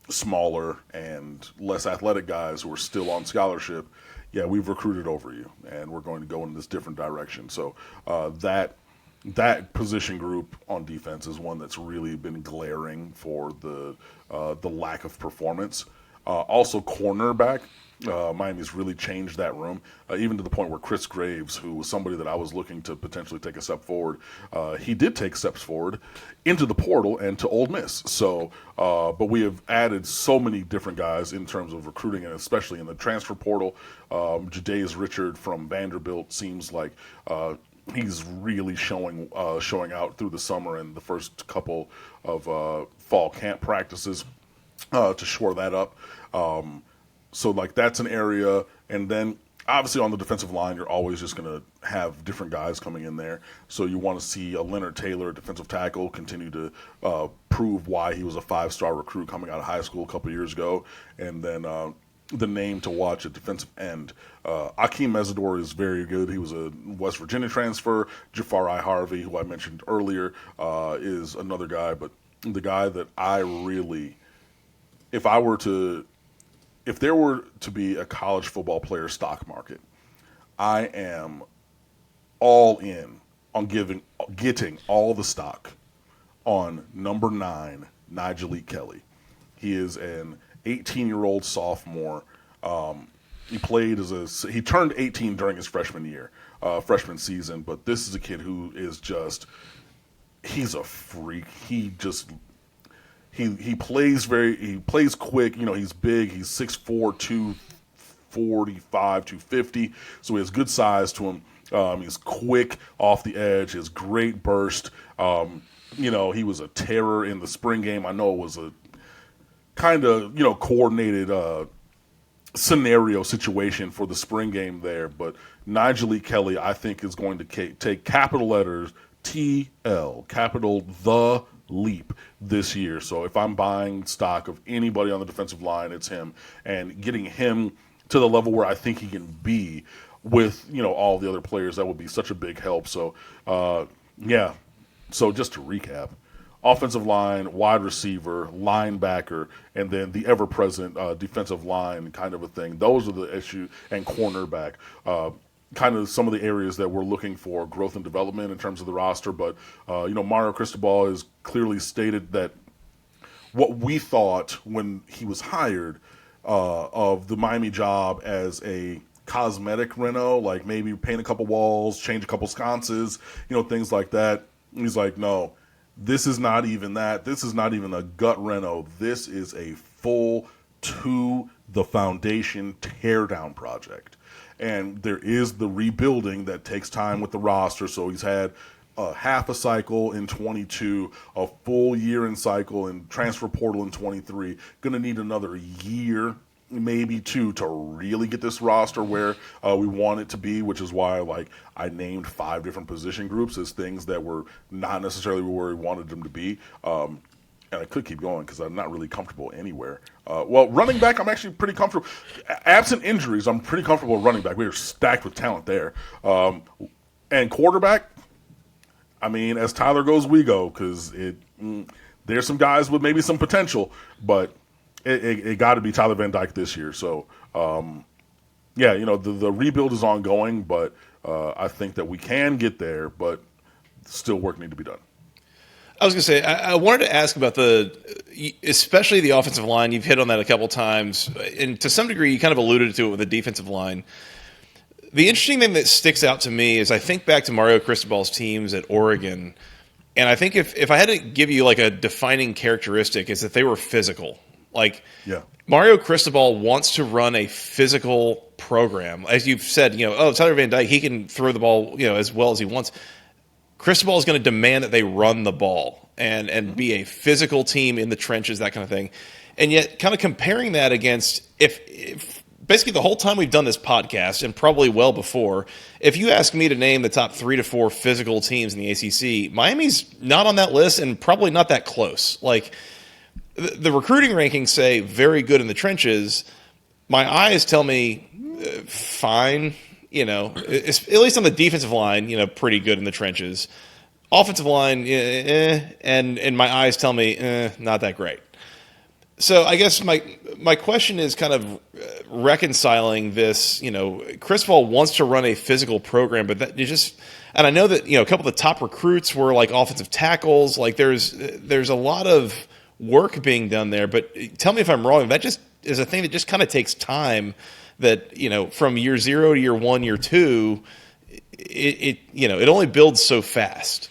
smaller and less athletic guys who are still on scholarship, yeah, we've recruited over you, and we're going to go in this different direction. So that position group on defense is one that's really been glaring for the lack of performance. Also, cornerback. Miami's really changed that room, even to the point where Chris Graves, who was somebody that I was looking to potentially take a step forward, he did take steps forward into the portal and to Ole Miss. So, but we have added so many different guys in terms of recruiting, and especially in the transfer portal. Jadais Richard from Vanderbilt seems like he's really showing out through the summer and the first couple of fall camp practices to shore that up. So, that's an area. And then, obviously, on the defensive line, you're always just going to have different guys coming in there. So you want to see a Leonard Taylor, defensive tackle, continue to prove why he was a 5-star recruit coming out of high school a couple years ago. And then the name to watch at defensive end. Akeem Mesidor is very good. He was a West Virginia transfer. Jafari Harvey, who I mentioned earlier, is another guy. But the guy that I really, if there were to be a college football player stock market, I am all in on getting all the stock on number 9, Nigel Kelly. He is an 18-year-old sophomore. He turned 18 during his freshman season, but this is a kid who is he's a freak. He plays quick. He's big. He's 6'4", 245, 250. So he has good size to him. He's quick off the edge. He has great burst. He was a terror in the spring game. I know it was a kind of, coordinated scenario situation for the spring game there. But Nigel Kelly, I think, is going to take capital letters TL, capital the leap this year. So if I'm buying stock of anybody on the defensive line, it's him, and getting him to the level where I think he can be with all the other players, that would be such a big help. So yeah. So just to recap: offensive line, wide receiver, linebacker, and then the ever-present defensive line kind of a thing. Those are the issue, and cornerback. Kind of some of the areas that we're looking for growth and development in terms of the roster. But, Mario Cristobal has clearly stated that what we thought when he was hired of the Miami job as a cosmetic reno, like maybe paint a couple walls, change a couple sconces, things like that. He's like, no, this is not even that. This is not even a gut reno. This is a full to the foundation teardown project. And there is the rebuilding that takes time with the roster. So he's had half a cycle in 22, a full year in cycle, and transfer portal in 23. Going to need another year, maybe 2, to really get this roster where we want it to be, which is why I named 5 different position groups as things that were not necessarily where we wanted them to be. And I could keep going because I'm not really comfortable anywhere. Well, running back, I'm actually pretty comfortable. Absent injuries, I'm pretty comfortable with running back. We are stacked with talent there. And quarterback, I mean, as Tyler goes, we go, because there's some guys with maybe some potential, but it got to be Tyler Van Dyke this year. So, the rebuild is ongoing, but I think that we can get there, but still work need to be done. I was going to say, I wanted to ask about especially the offensive line. You've hit on that a couple times, and to some degree, you kind of alluded to it with the defensive line. The interesting thing that sticks out to me is I think back to Mario Cristobal's teams at Oregon, and I think if I had to give you a defining characteristic, is that they were physical. Mario Cristobal wants to run a physical program. As you've said, Tyler Van Dyke, he can throw the ball, as well as he wants. Cristobal is going to demand that they run the ball and be a physical team in the trenches, that kind of thing. And yet, kind of comparing that against if basically the whole time we've done this podcast, and probably well before, if you ask me to name the top 3 to 4 physical teams in the ACC, Miami's not on that list and probably not that close. Like, the recruiting rankings say very good in the trenches. My eyes tell me fine, at least on the defensive line, pretty good in the trenches. Offensive line, and my eyes tell me not that great. So I guess my question is kind of reconciling this. Cristobal wants to run a physical program, but that you just, and I know that a couple of the top recruits were like offensive tackles. Like there's a lot of work being done there. But tell me if I'm wrong. That just is a thing that just kind of takes time. That from year 0 to year 1, year 2, it only builds so fast.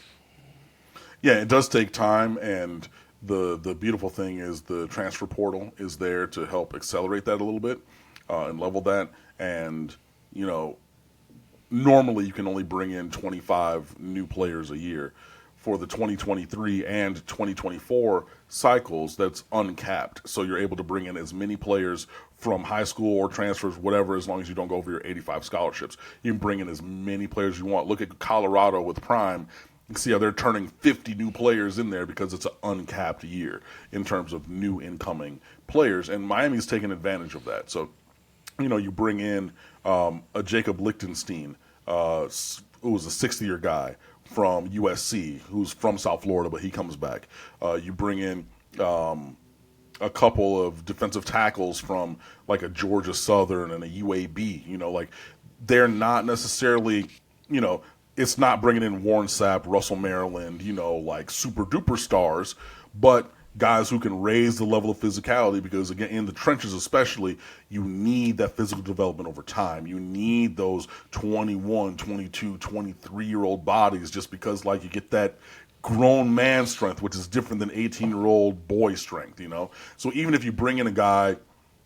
Yeah, it does take time, and the beautiful thing is the transfer portal is there to help accelerate that a little bit and level that. And normally you can only bring in 25 new players a year. For the 2023 and 2024 cycles, that's uncapped. So you're able to bring in as many players from high school or transfers, whatever, as long as you don't go over your 85 scholarships. You can bring in as many players as you want. Look at Colorado with Prime. You can see how they're turning 50 new players in there because it's an uncapped year in terms of new incoming players. And Miami's taking advantage of that. So, you bring in a Jacob Lichtenstein, who was a sixth-year guy from USC, who's from South Florida, but he comes back. You bring in a couple of defensive tackles from like a Georgia Southern and a UAB. Like they're not necessarily, it's not bringing in Warren Sapp, Russell Maryland, like super duper stars, but guys who can raise the level of physicality because, again, in the trenches especially, you need that physical development over time. You need those 21, 22, 23-year-old bodies just because, like, you get that grown man strength, which is different than 18-year-old boy strength, So even if you bring in a guy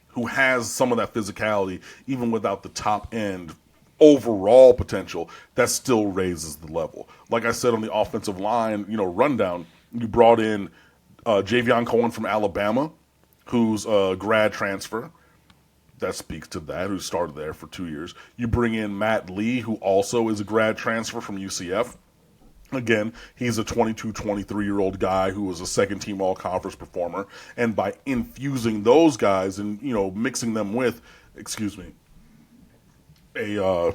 who has some of that physicality, even without the top end overall potential, that still raises the level. Like I said on the offensive line, rundown, you brought in Javion Cohen from Alabama, who's a grad transfer. That speaks to that, who started there for 2 years. You bring in Matt Lee, who also is a grad transfer from UCF. Again, he's a 22, 23-year-old guy who was a second-team all-conference performer. And by infusing those guys and, mixing them with, a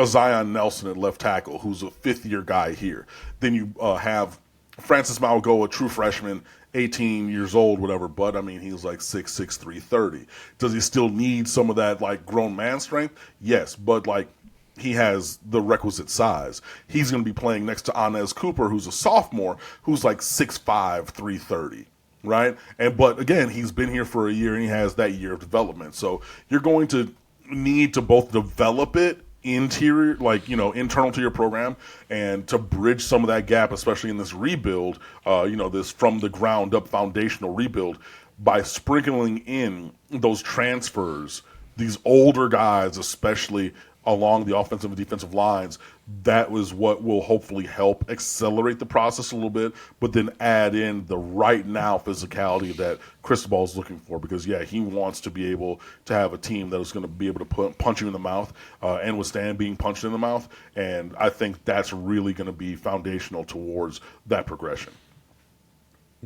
Zion Nelson at left tackle, who's a fifth-year guy here. Then you have Francis Malgo, a true freshman, 18 years old, whatever, but, he's like 6'6", 330. Does he still need some of that, like, grown man strength? Yes, but, like, he has the requisite size. He's going to be playing next to Anez Cooper, who's a sophomore, who's like 6'5", 330, right? But, again, he's been here for a year, and he has that year of development. So you're going to need to both develop it internal to your program, and to bridge some of that gap, especially in this rebuild, this from the ground up foundational rebuild, by sprinkling in those transfers, these older guys, especially along the offensive and defensive lines. That was what will hopefully help accelerate the process a little bit, but then add in the right now physicality that Cristobal is looking for, because, he wants to be able to have a team that is going to be able to punch you in the mouth and withstand being punched in the mouth, and I think that's really going to be foundational towards that progression.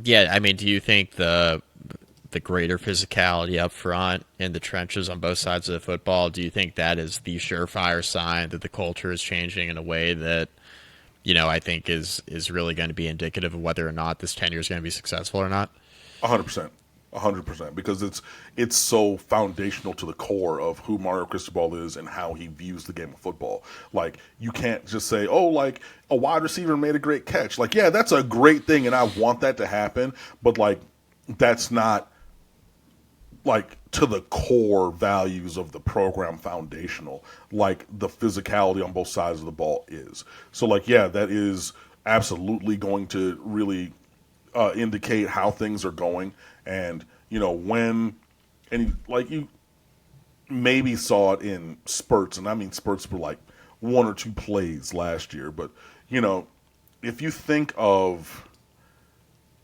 Yeah, do you think the greater physicality up front in the trenches on both sides of the football, do you think that is the surefire sign that the culture is changing in a way that, I think is really going to be indicative of whether or not this tenure is going to be successful or not? 100%. 100%, because it's so foundational to the core of who Mario Cristobal is and how he views the game of football. Like, you can't just say, oh, like, a wide receiver made a great catch. Like, yeah, that's a great thing, and I want that to happen, but, like, that's not, like, to the core values of the program foundational, like the physicality on both sides of the ball is. So, like, that is absolutely going to really indicate how things are going. And, you maybe saw it in spurts, and I mean spurts for like one or two plays last year, but, if you think of,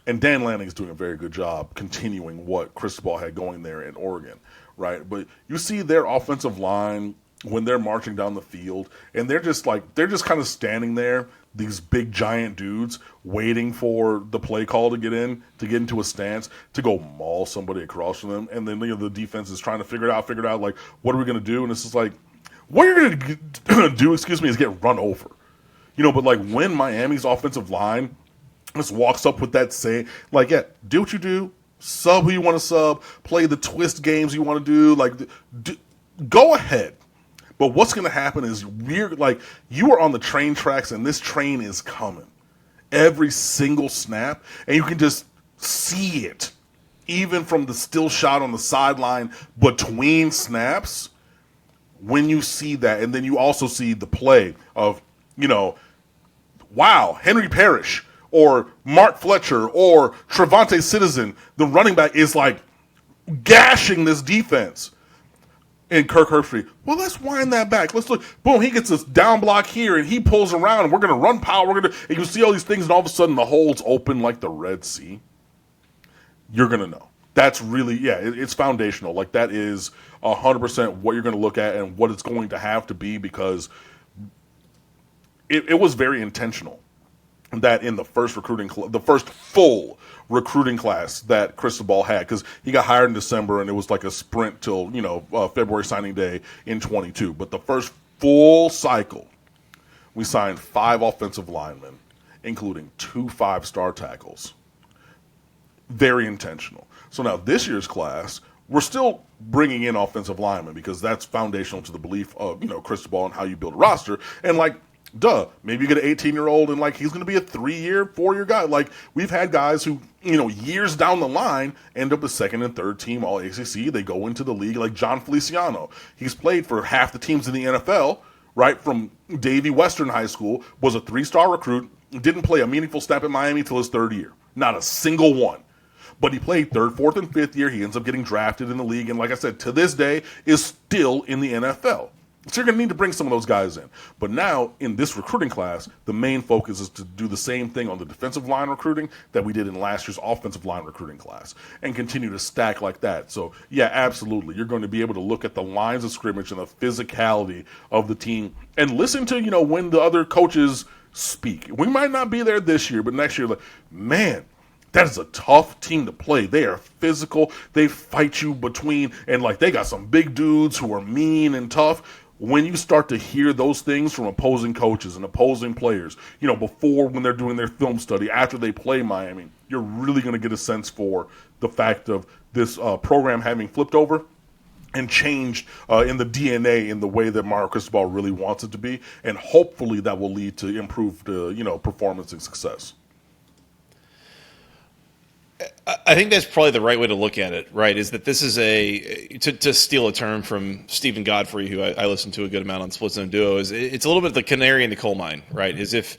and Dan Lanning's doing a very good job continuing what Cristobal had going there in Oregon, right? But you see their offensive line when they're marching down the field, and they're just kind of standing there, these big giant dudes waiting for the play call to get into a stance to go maul somebody across from them, and then the defense is trying to figure it out, like, what are we going to do? And it's just like, what you're going to do, is get run over. But like when Miami's offensive line just walks up with that saying, like, yeah, do what you do, sub who you want to sub, play the twist games you want to do, like, go ahead. But what's going to happen is you are on the train tracks and this train is coming every single snap, and you can just see it, even from the still shot on the sideline between snaps. When you see that, and then you also see the play of, wow, Henry Parrish or Mark Fletcher or Trevante Citizen, the running back, is like gashing this defense. And Kirk Herbstreit, well, let's wind that back. Let's look. Boom, he gets this down block here, and he pulls around, and we're going to run power. And you see all these things, and all of a sudden the hole's open like the Red Sea. You're going to know. That's really, it's foundational. Like, that is 100% what you're going to look at and what it's going to have to be, because it was very intentional that in the first the first full recruiting class that Cristobal had, because he got hired in December and it was like a sprint till February signing day in 22. But the first full cycle, we signed 5 offensive linemen, including 2 5-star tackles. Very intentional. So now this year's class, we're still bringing in offensive linemen because that's foundational to the belief of Cristobal and how you build a roster. And like, duh, maybe you get an 18-year-old and like he's going to be a 3-year, 4-year guy. Like, we've had guys who, years down the line end up the 2nd and 3rd team all ACC. They go into the league, like John Feliciano. He's played for half the teams in the NFL, right? From Davie Western High School, was a 3-star recruit, didn't play a meaningful snap at Miami till his 3rd year. Not a single one. But he played 3rd, 4th, and 5th year. He ends up getting drafted in the league, and like I said, to this day is still in the NFL. So you're going to need to bring some of those guys in. But now, in this recruiting class, the main focus is to do the same thing on the defensive line recruiting that we did in last year's offensive line recruiting class, and continue to stack like that. So, yeah, absolutely. You're going to be able to look at the lines of scrimmage and the physicality of the team and listen to, when the other coaches speak. We might not be there this year, but next year, like, man, that is a tough team to play. They are physical. They fight you between, and like, they got some big dudes who are mean and tough. When you start to hear those things from opposing coaches and opposing players, before, when they're doing their film study, after they play Miami, you're really going to get a sense for the fact of this program having flipped over and changed in the DNA in the way that Mario Cristobal really wants it to be. And hopefully that will lead to improved, performance and success. I think that's probably the right way to look at it, right? Is that this is to steal a term from Stephen Godfrey, who I listen to a good amount on Split Zone Duo, it's a little bit the canary in the coal mine, right? Is if,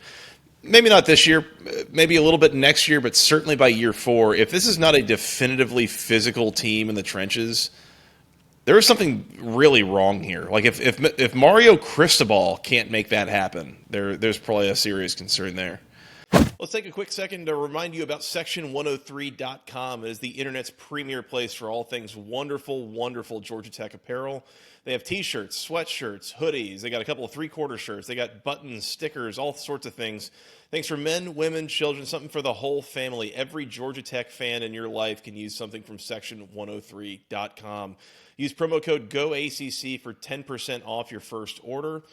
maybe not this year, maybe a little bit next year, but certainly by year 4, if this is not a definitively physical team in the trenches, there is something really wrong here. Like, if Mario Cristobal can't make that happen, there's probably a serious concern there. Let's take a quick second to remind you about Section103.com. It is the internet's premier place for all things wonderful, wonderful Georgia Tech apparel. They have t-shirts, sweatshirts, hoodies. They got a couple of 3/4 shirts. They got buttons, stickers, all sorts of things. Things for men, women, children, something for the whole family. Every Georgia Tech fan in your life can use something from Section103.com. Use promo code GOACC for 10% off your first order.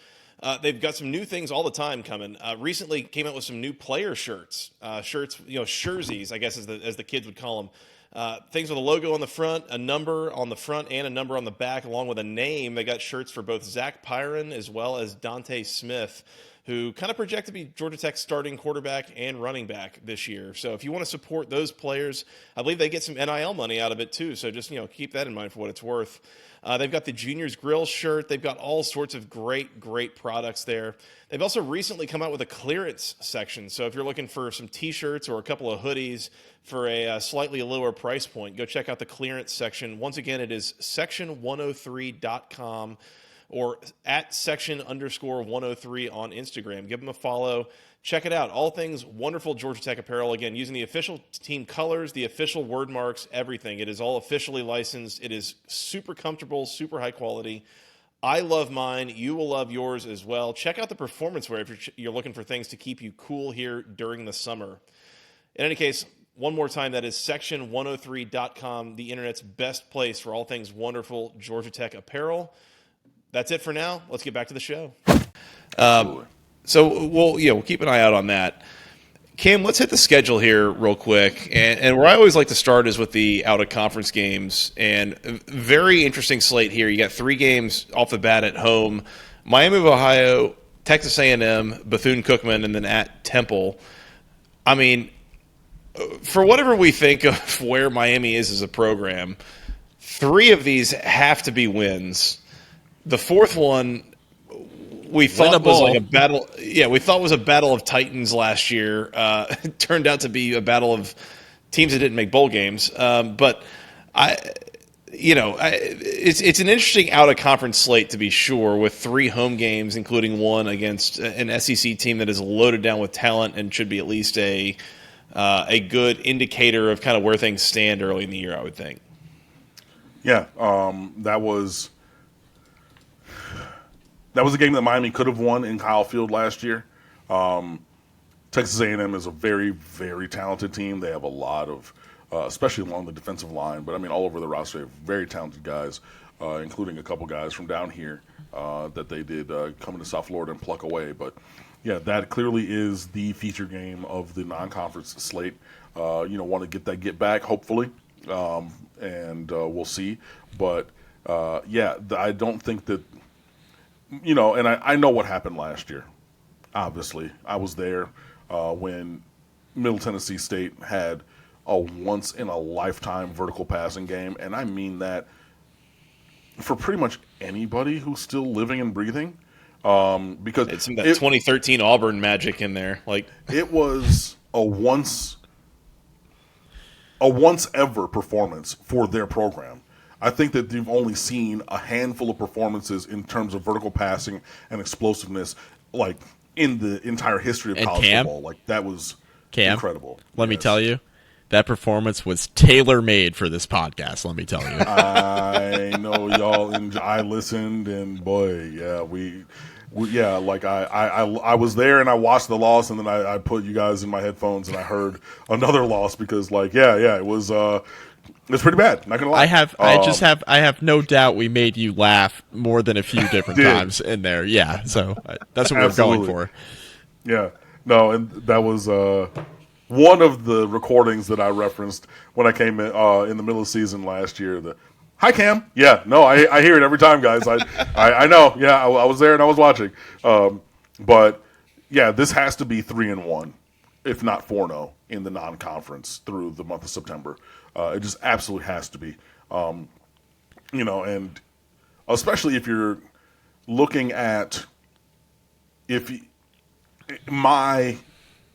They've got some new things all the time coming. Recently came out with some new player shirts. Shirzies, I guess as the kids would call them. Things with a logo on the front, a number on the front, and a number on the back, along with a name. They got shirts for both Zach Pyron as well as Dante Smith, who kind of project to be Georgia Tech's starting quarterback and running back this year. So if you want to support those players, I believe they get some NIL money out of it too. So just keep that in mind for what it's worth. They've got the Juniors Grill shirt. They've got all sorts of great products there. They've also recently come out with a clearance section. So if you're looking for some T-shirts or a couple of hoodies for a slightly lower price point, go check out the clearance section. Once again, it is Section103.com. or at section_103 on Instagram. Give them a follow. Check it out. All things wonderful Georgia Tech apparel. Again, using the official team colors, the official word marks, everything. It is all officially licensed. It is super comfortable, super high quality. I love mine. You will love yours as well. Check out the performance wear if you're looking for things to keep you cool here during the summer. In any case, one more time, that is section103.com, the internet's best place for all things wonderful Georgia Tech apparel. That's it for now. Let's get back to the show. So we'll keep an eye out on that. Cam, let's hit the schedule here real quick. And where I always like to start is with the out-of-conference games. And very interesting slate here. You got 3 games off the bat at home. Miami of Ohio, Texas A&M, Bethune-Cookman, and then at Temple. I mean, for whatever we think of where Miami is as a program, 3 of these have to be wins. The 4th one we thought was like a battle. Yeah, we thought was a battle of titans last year. It turned out to be a battle of teams that didn't make bowl games. But it's an interesting out of conference slate to be sure, with 3 home games, including one against an SEC team that is loaded down with talent and should be at least a good indicator of kind of where things stand early in the year, I would think. Yeah, that was a game that Miami could have won in Kyle Field last year. Texas A&M is a very, very talented team. They have a lot of, especially along the defensive line, but I mean all over the roster, they have very talented guys, including a couple guys from down here that they did come into South Florida and pluck away. But yeah, that clearly is the feature game of the non-conference slate. Want to get back, hopefully, and we'll see. But I don't think that. And I know what happened last year. Obviously, I was there when Middle Tennessee State had a once-in-a-lifetime vertical passing game, and I mean that for pretty much anybody who's still living and breathing. Because it's that 2013 Auburn magic in there. Like, it was a once ever performance for their program. I think that you've only seen a handful of performances in terms of vertical passing and explosiveness, like in the entire history of college football. Like, that was incredible. Let me tell you, that performance was tailor-made for this podcast. Let me tell you. I know y'all, and I listened, and boy, yeah, I was there and I watched the loss, and then I put you guys in my headphones and I heard another loss because, it was. It's pretty bad. Not gonna lie. I have no doubt we made you laugh more than a few different times in there. Yeah, so that's what we're going for. Yeah, no, and that was one of the recordings that I referenced when I came in the middle of the season last year. The hi Cam, yeah, no, I hear it every time, guys. I know, yeah, I was there and I was watching. But yeah, this has to be 3-1, if not 4-0 in the non-conference through the month of September. It just absolutely has to be, and especially if you're looking at my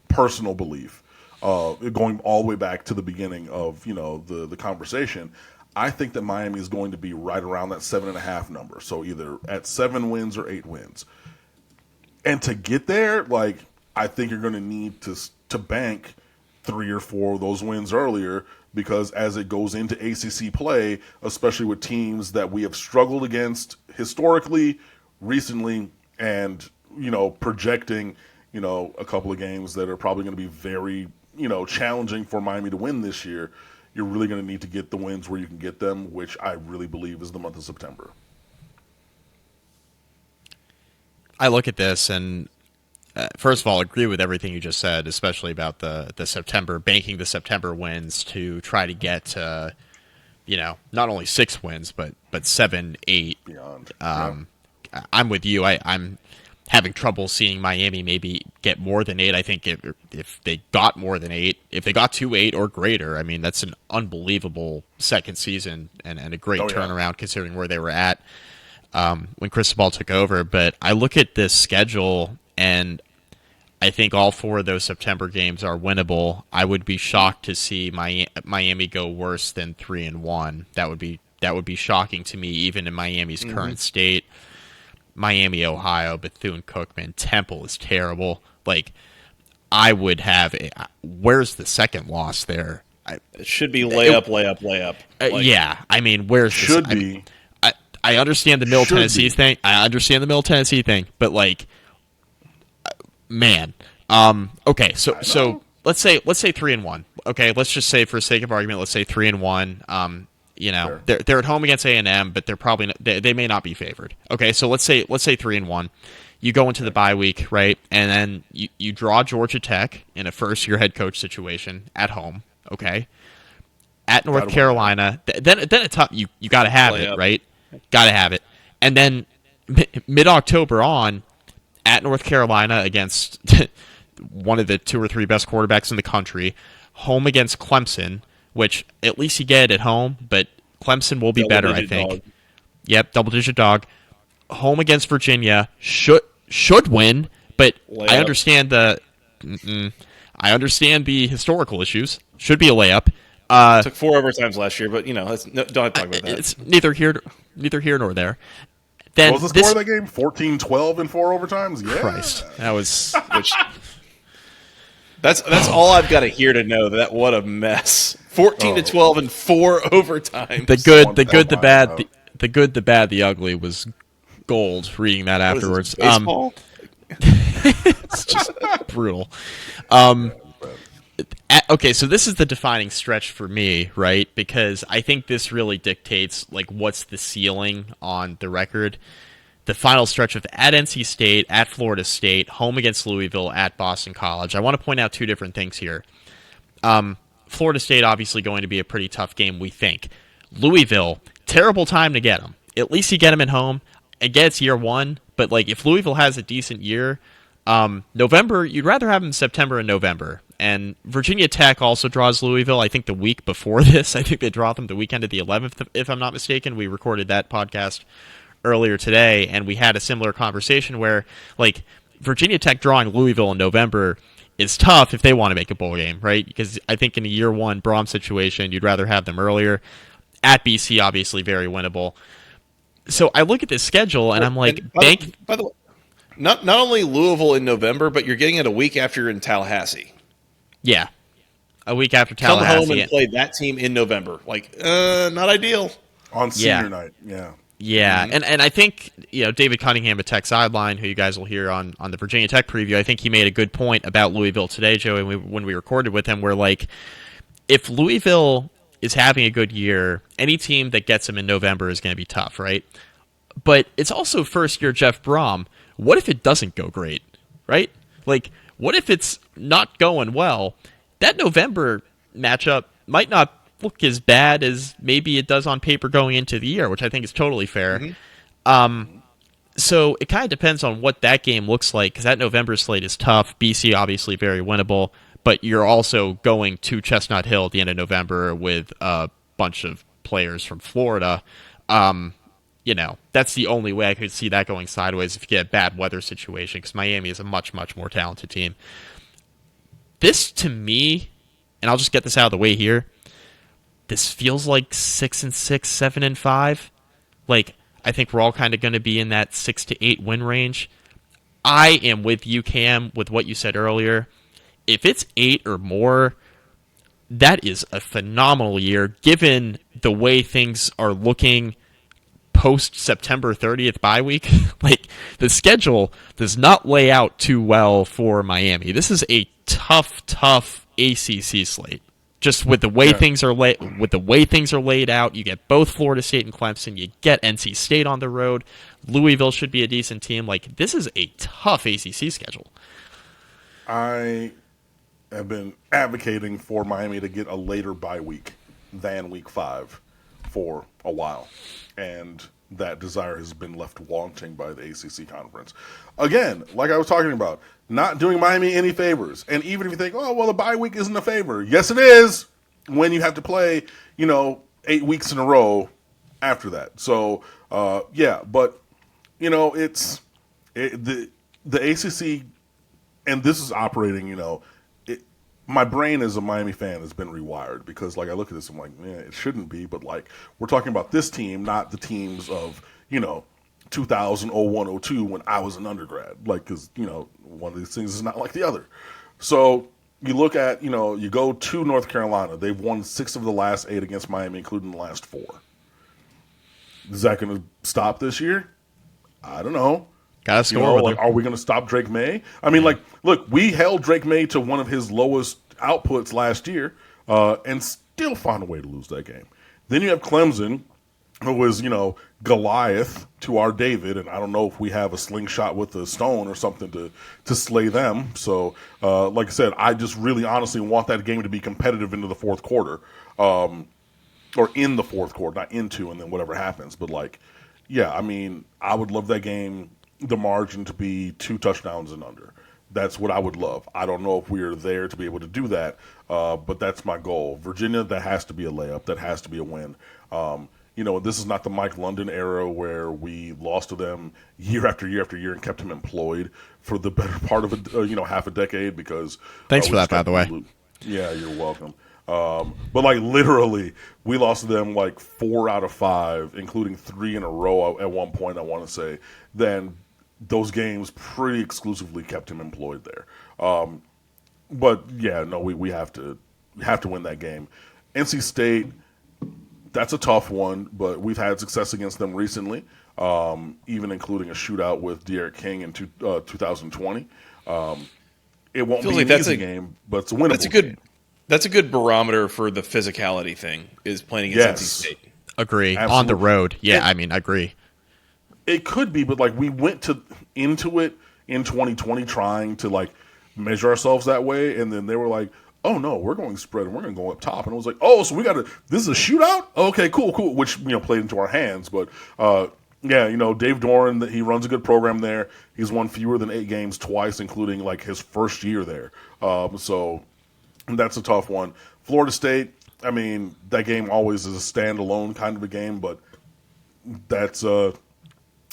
personal belief, going all the way back to the beginning of the conversation, I think that Miami is going to be right around that 7.5 number. So either at 7 wins or 8 wins, and to get there, like, I think you're going to need to bank 3 or 4 of those wins earlier. Because as it goes into ACC play, especially with teams that we have struggled against historically, recently, and projecting a couple of games that are probably going to be very challenging for Miami to win this year, you're really going to need to get the wins where you can get them, which I really believe is the month of September. I look at this and. First of all, agree with everything you just said, especially about the September, banking the September wins to try to get, not only 6 wins, but 7, 8. Beyond. I'm with you. I'm having trouble seeing Miami maybe get more than 8. I think if they got more than 8, if they got to 8 or greater, I mean, that's an unbelievable second season and a great turnaround considering where they were at when Cristobal took over. But I look at this schedule and I think all 4 of those September games are winnable. I would be shocked to see Miami go worse than 3-1. That would be shocking to me, even in Miami's current state. Miami, Ohio, Bethune-Cookman, Temple is terrible. Like, I would have where's the second loss there? It should be layup. Yeah, I mean, where's Should this? be. I understand the Middle Should Tennessee be. thing. I understand the Middle Tennessee thing, but like, man. Okay, so let's say 3-1. Okay, let's just say for sake of argument, let's say 3-1. Sure. They're at home against A&M, but they're probably they may not be favored. Okay, so let's say 3-1. You go into the bye week, right, and then you draw Georgia Tech in a first-year head coach situation at home. Okay, at North Carolina, then it's tough. You got to have it, right? Got to have it, and then mid-October on at North Carolina against one of the 2 or 3 best quarterbacks in the country, home against Clemson, which at least you get it at home, but Clemson will be better, I think. Dog. Yep, double-digit dog. Home against Virginia should win, but Layup. I understand the historical issues. Should be a layup. Took 4 overtimes last year, but don't have to talk about that. It's neither here nor there. Then What was the score of that game? 14-12 in 4 overtimes? Yeah. Christ, that was That's all I've got to hear to know that what a mess. 14-12 and 4 overtimes. the good, the good, the bad, the good, the bad, the ugly was gold. Reading that What is afterwards, this, baseball? it's just brutal. Okay, so this is the defining stretch for me, right? Because I think this really dictates like what's the ceiling on the record. The final stretch of at NC State, at Florida State, home against Louisville, at Boston College. I want to point out 2 different things here. Florida State obviously going to be a pretty tough game, we think. Louisville, terrible time to get them. At least you get them at home. I get it's year 1, but like if Louisville has a decent year, November, you'd rather have them September and November. And Virginia Tech also draws Louisville, I think, the week before this. I think they draw them the weekend of the 11th, if I'm not mistaken. We recorded that podcast earlier today, and we had a similar conversation where, like, Virginia Tech drawing Louisville in November is tough if they want to make a bowl game, right? Because I think in a year 1 Braum situation, you'd rather have them earlier. At BC, obviously, very winnable. So I look at this schedule, and I'm like, by the way, not only Louisville in November, but you're getting it a week after you're in Tallahassee. Yeah, a week after Come Tallahassee. home and play that team in November. Like, not ideal. On senior night, yeah. Yeah, and I think David Cunningham at Tech Sideline, who you guys will hear on the Virginia Tech preview, I think he made a good point about Louisville today, Joey, when we recorded with him, where like if Louisville is having a good year, any team that gets them in November is going to be tough, right? But it's also first year Jeff Braum. What if it doesn't go great, right? Like, what if it's not going well? That November matchup might not look as bad as maybe it does on paper going into the year, which I think is totally fair. Mm-hmm. So it kind of depends on what that game looks like, because that November slate is tough. BC obviously very winnable, but you're also going to Chestnut Hill at the end of November with a bunch of players from Florida. That's the only way I could see that going sideways if you get a bad weather situation, because Miami is a much, much more talented team. This, to me, and I'll just get this out of the way here, this feels like 6-6, 7-5. Like, I think we're all kind of going to be in that 6 to 8 win range. I am with you, Cam, with what you said earlier. If it's 8 or more, that is a phenomenal year, given the way things are looking post September 30th bye week. Like, the schedule does not lay out too well for Miami. This is a tough ACC slate. Just with the way things are laid out, you get both Florida State and Clemson. You get NC State on the road. Louisville should be a decent team. Like, this is a tough ACC schedule. I have been advocating for Miami to get a later bye week than week 5 for a while, and that desire has been left wanting by the ACC conference. Again, like I was talking about, not doing Miami any favors. And even if you think, oh, well, the bye week isn't a favor. Yes, it is, when you have to play, 8 weeks in a row after that. So, but, the ACC, and this is operating, my brain as a Miami fan has been rewired, because like I look at this, I'm like, it shouldn't be, but like we're talking about this team, not the teams of 2000, 01, 02 when I was an undergrad. Like, because, one of these things is not like the other. So you look at, you go to North Carolina. They've won 6 of the last 8 against Miami, including the last 4. Is that going to stop this year? I don't know. Gotta score with him. Are we going to stop Drake May? I mean, look, we held Drake May to one of his lowest outputs last year and still found a way to lose that game. Then you have Clemson, who was, Goliath to our David, and I don't know if we have a slingshot with a stone or something to slay them. So, like I said, I just really honestly want that game to be competitive into the fourth quarter, or in the fourth quarter, not into, and then whatever happens. But, I mean, I would love that game, the margin to be 2 touchdowns and under. That's what I would love. I don't know if we are there to be able to do that, but that's my goal. Virginia, that has to be a layup. That has to be a win. This is not the Mike London era where we lost to them year after year after year and kept him employed for the better part of half a decade because. Thanks for that, by the way. Yeah, you're welcome. But literally, we lost to them 4 out of 5, including 3 in a row at one point. I want to say then those games pretty exclusively kept him employed there. But yeah, no, we have to win that game. NC State. That's a tough one, but we've had success against them recently, even including a shootout with De'Aaron King in 2020. It won't be an easy game, but it's a winnable game. That's a good barometer for the physicality thing, is playing against NC State. Agree. Absolutely. On the road. Yeah, I agree. It could be, but we went into it in 2020 trying to measure ourselves that way, and then they were like, oh no, we're going spread and we're going to go up top. And I was like, oh, so this is a shootout? Okay, cool. Which, played into our hands. But, Dave Doran, he runs a good program there. He's won fewer than 8 games twice, including his first year there. So that's a tough one. Florida State, I mean, that game always is a standalone kind of a game, but that's a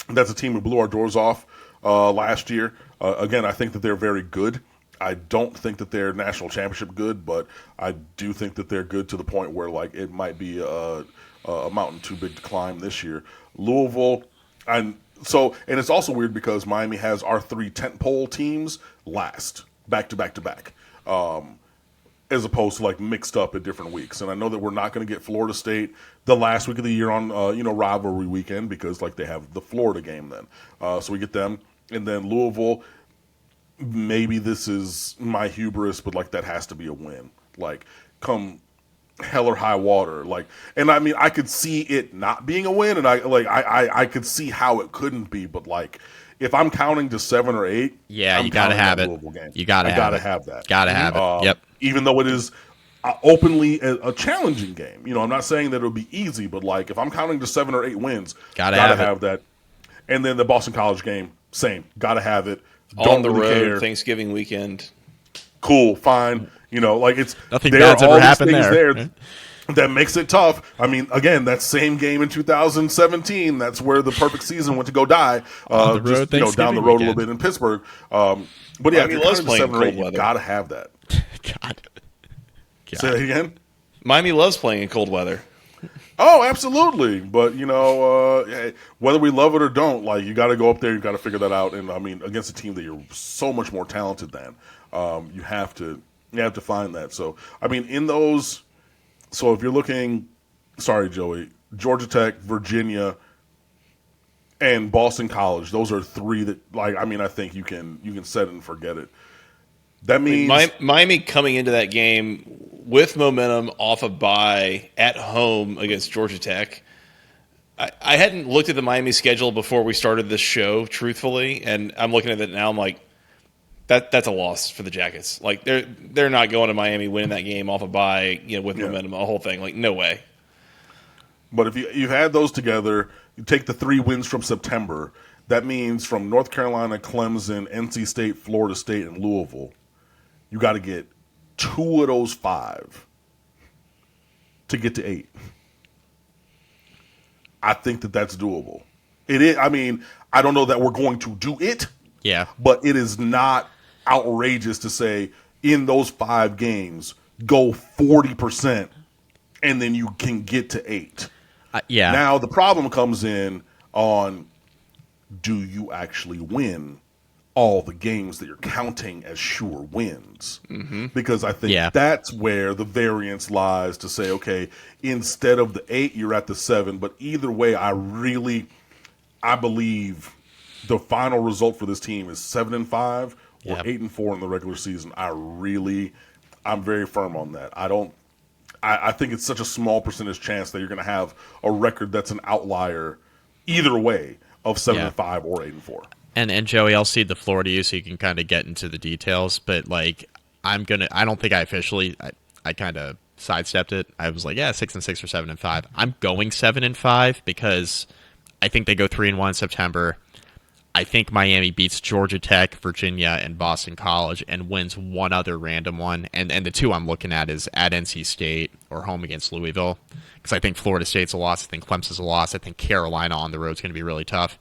team who blew our doors off last year. Again, I think that they're very good. I don't think that they're national championship good, but I do think that they're good to the point where it might be a mountain too big to climb this year. Louisville, and it's also weird because Miami has our 3 tentpole teams last, back to back to back, as opposed to mixed up at different weeks. And I know that we're not going to get Florida State the last week of the year on rivalry weekend because they have the Florida game then, so we get them, and then Louisville. Maybe this is my hubris, but that has to be a win. Come hell or high water. And I mean, I could see it not being a win, and I could see how it couldn't be. But if I'm counting to 7 or 8, yeah, I'm you gotta have it. Game. You gotta have that. Gotta have it. Yep. Even though it is openly a challenging game, I'm not saying that it'll be easy, but if I'm counting to 7 or 8 wins, gotta have that. And then the Boston College game, same. Gotta have it. On the road, care. Thanksgiving weekend. Cool, fine. It's nothing bad's ever happened there. That makes it tough. I mean, again, that same game in 2017. That's where the perfect season went to go die. On the road, just down the road a little bit in Pittsburgh. But yeah, Miami loves playing cold weather. You gotta have that. God. Say that again. Miami loves playing in cold weather. Oh, absolutely. But, whether we love it or don't, you got to go up there, you got to figure that out. And, I mean, against a team that you're so much more talented than, you have to find that. So, I mean, in those – so if you're looking – sorry, Joey – Georgia Tech, Virginia, and Boston College, those are 3 that, I think you can set it and forget it. That means Miami coming into that game with momentum off a bye at home against Georgia Tech. I hadn't looked at the Miami schedule before we started this show, truthfully, and I'm looking at it now. I'm like, that's a loss for the Jackets. They're not going to Miami winning that game off a bye, with momentum, the whole thing. No way. But if you had those together, you take the 3 wins from September. That means from North Carolina, Clemson, NC State, Florida State, and Louisville. You got to get 2 of those 5 to get to 8. I think that that's doable. It is. I mean, I don't know that we're going to do it. Yeah. But it is not outrageous to say in those 5 games, go 40%, and then you can get to 8. Yeah. Now the problem comes in on do you actually win all the games that you're counting as sure wins? Because I think that's where the variance lies, to say, okay, instead of the 8, you're at the 7. But either way, I believe the final result for this team is 7-5 or 8-4 in the regular season. I'm very firm on that. I think it's such a small percentage chance that you're going to have a record that's an outlier either way of 7-5 or 8-4. And Joey, I'll cede the floor to you so you can kind of get into the details. But like, I don't think I officially, I kind of sidestepped it. I was like, 6-6 or 7-5. I'm going 7-5 because I think they go 3-1 in September. I think Miami beats Georgia Tech, Virginia, and Boston College and wins one other random one. And the two I'm looking at is at NC State or home against Louisville. Because I think Florida State's a loss. I think Clemson's a loss. I think Carolina on the road is going to be really tough.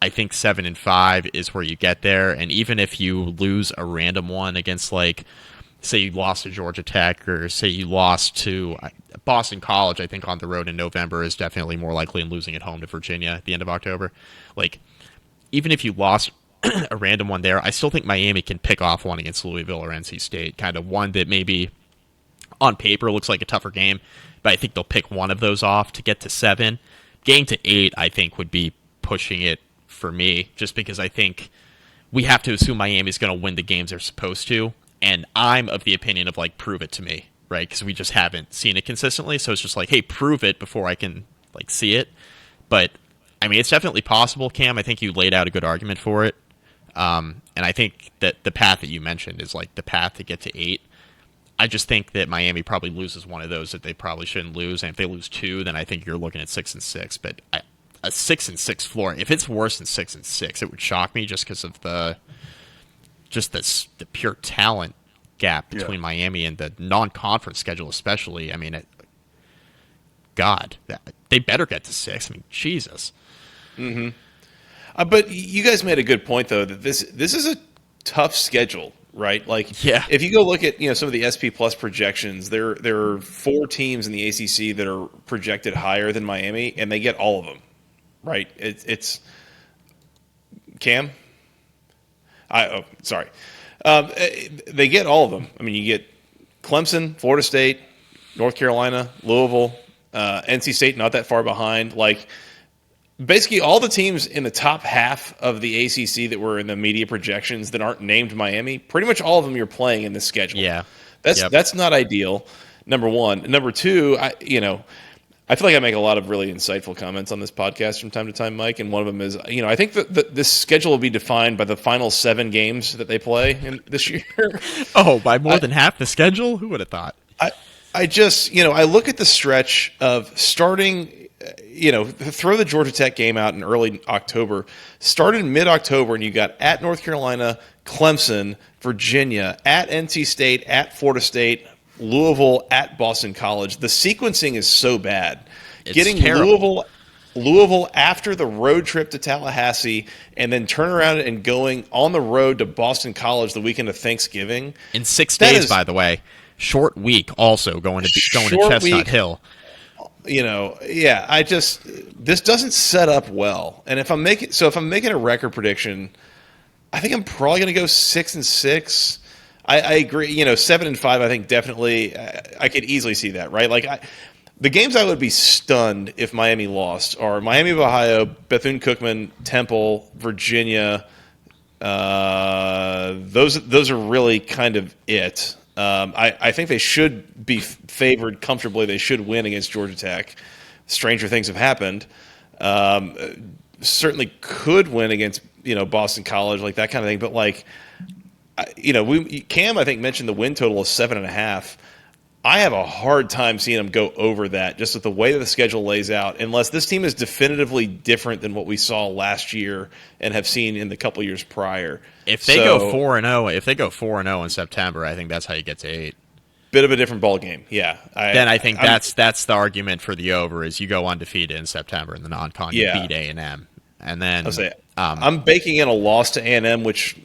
I think 7-5 is where you get there. And even if you lose a random one against, like, say you lost to Georgia Tech or say you lost to Boston College, I think on the road in November is definitely more likely than losing at home to Virginia at the end of October. Like, even if you lost a random one there, I still think Miami can pick off one against Louisville or NC State, kind of one that maybe on paper looks like a tougher game, but I think they'll pick one of those off to get to 7. Getting to 8, I think, would be pushing it for me, just because I think we have to assume Miami's going to win the games they're supposed to, and I'm of the opinion of, like, prove it to me, right? Because we just haven't seen it consistently, so it's just like, hey, prove it before I can, like, see it. But I mean, it's definitely possible, Cam. I think you laid out a good argument for it. And I think that the path that you mentioned is like the path to get to 8. I just think that Miami probably loses one of those that they probably shouldn't lose. And if they lose 2, then I think you're looking at 6-6. But a 6-6 floor, if it's worse than 6-6, it would shock me just because of the pure talent gap between Miami and the non-conference schedule, especially. I mean, God, they better get to 6. I mean, Jesus. But you guys made a good point, though, that this is a tough schedule, right? Like, if you go look at some of the SP Plus projections, there are 4 teams in the ACC that are projected higher than Miami, and they get all of them, right? It's Cam. Sorry, they get all of them. I mean, you get Clemson, Florida State, North Carolina, Louisville, NC State, not that far behind, like. Basically, all the teams in the top half of the ACC that were in the media projections that aren't named Miami, pretty much all of them you're playing in this schedule. Yeah, that's not ideal. Number one. Number two, I feel like I make a lot of really insightful comments on this podcast from time to time, Mike. And one of them is, I think that this schedule will be defined by the final 7 games that they play this year. Oh, by more than half the schedule? Who would have thought? I just, I look at the stretch of starting. Throw the Georgia Tech game out in early October. Start in mid-October, and you got at North Carolina, Clemson, Virginia, at NC State, at Florida State, Louisville, at Boston College. The sequencing is so bad. It's getting terrible. Louisville after the road trip to Tallahassee, and then turn around and going on the road to Boston College the weekend of Thanksgiving. In 6 days, by the way. Short week also going to Chestnut Hill. This doesn't set up well. And if I'm making a record prediction, I think I'm probably going to go 6-6. I agree. 7-5. I think definitely. I could easily see that. Right. Like the games I would be stunned if Miami lost are Miami of Ohio, Bethune-Cookman, Temple, Virginia. Those are really kind of it. I think they should be favored comfortably. They should win against Georgia Tech. Stranger things have happened. Certainly could win against Boston College, like that kind of thing. But Cam I think mentioned the win total is 7.5. I have a hard time seeing them go over that just with the way that the schedule lays out, unless this team is definitively different than what we saw last year and have seen in the couple years prior. If they go 4-0 in September, I think that's how you get to 8. Bit of a different ball game, yeah. Then I think that's the argument for the over is you go undefeated in September in the non-con, you beat A&M, and then I'm baking in a loss to A&M, which.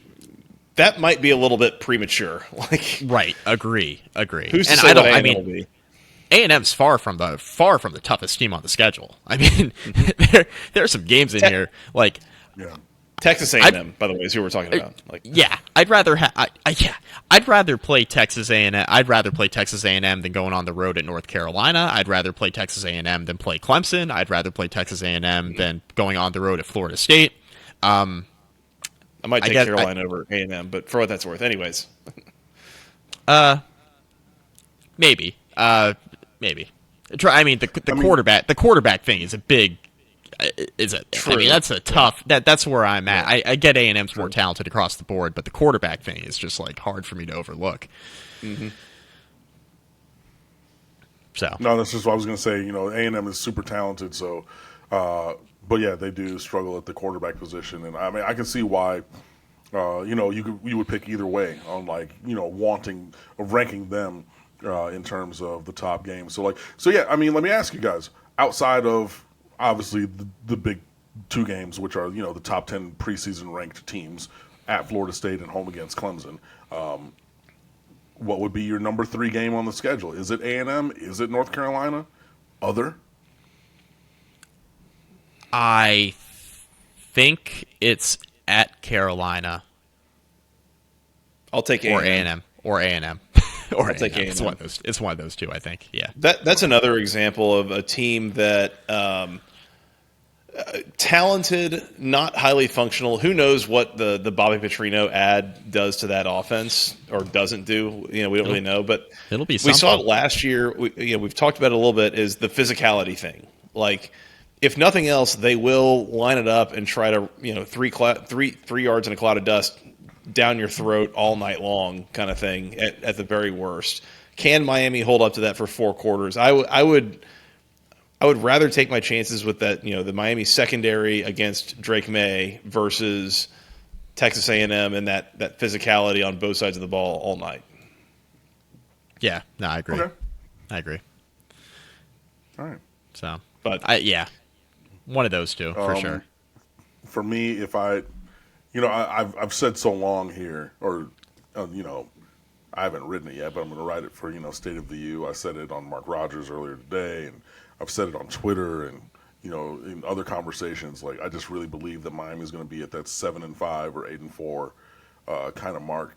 That might be a little bit premature. Right, agree. Who's to say what A&M will be? A&M's far from the toughest team on the schedule. I mean, there are some games in here. Like Yeah. Texas A&M, by the way, is who we're talking about. Like, yeah, I'd rather I'd rather play Texas A&M. I'd rather play Texas A&M than going on the road at North Carolina. I'd rather play Texas A&M than play Clemson. I'd rather play Texas A&M than going on the road at Florida State. I might take Carolina over A&M, but for what that's worth, anyways. Maybe. Maybe. I mean, the quarterback thing is a big. True. I mean, that's a tough. That's where I'm at. I get A&M's more talented across the board, but the quarterback thing is just like hard for me to overlook. Mm-hmm. So no, that's just what I was going to say. You know, A&M is super talented, so. But yeah, they do struggle at the quarterback position, and I mean, I can see why. You know, you would pick either way on like ranking them in terms of the top games. So yeah, I mean, let me ask you guys, outside of obviously the big two games, which are the top 10 preseason ranked teams at Florida State and home against Clemson. What would be your number 3 game on the schedule? Is it A&M? Is it North Carolina? Other? I think it's at Carolina. I'll take A&M. Or A&M. I'll take A&M. It's one of those two, I think. Yeah. That's another example of a team that talented, not highly functional. Who knows what the Bobby Petrino ad does to that offense or doesn't do? We don't really know. But it'll be something. We saw it last year. We've talked about it a little bit. Is the physicality thing? Like, if nothing else, they will line it up and try to 3 yards in a cloud of dust down your throat all night long, kind of thing. At the very worst, can Miami hold up to that for 4 quarters? I would rather take my chances with that. The Miami secondary against Drake May versus Texas A&M and that physicality on both sides of the ball all night. Yeah, no, I agree. Okay. I agree. All right. So, but one of those two for sure. For me, if I've said so long here, or I haven't written it yet, but I'm going to write it for State of the U. I said it on Mark Rogers earlier today, and I've said it on Twitter, and in other conversations. Like, I just really believe that Miami is going to be at that 7-5 or 8-4 kind of mark.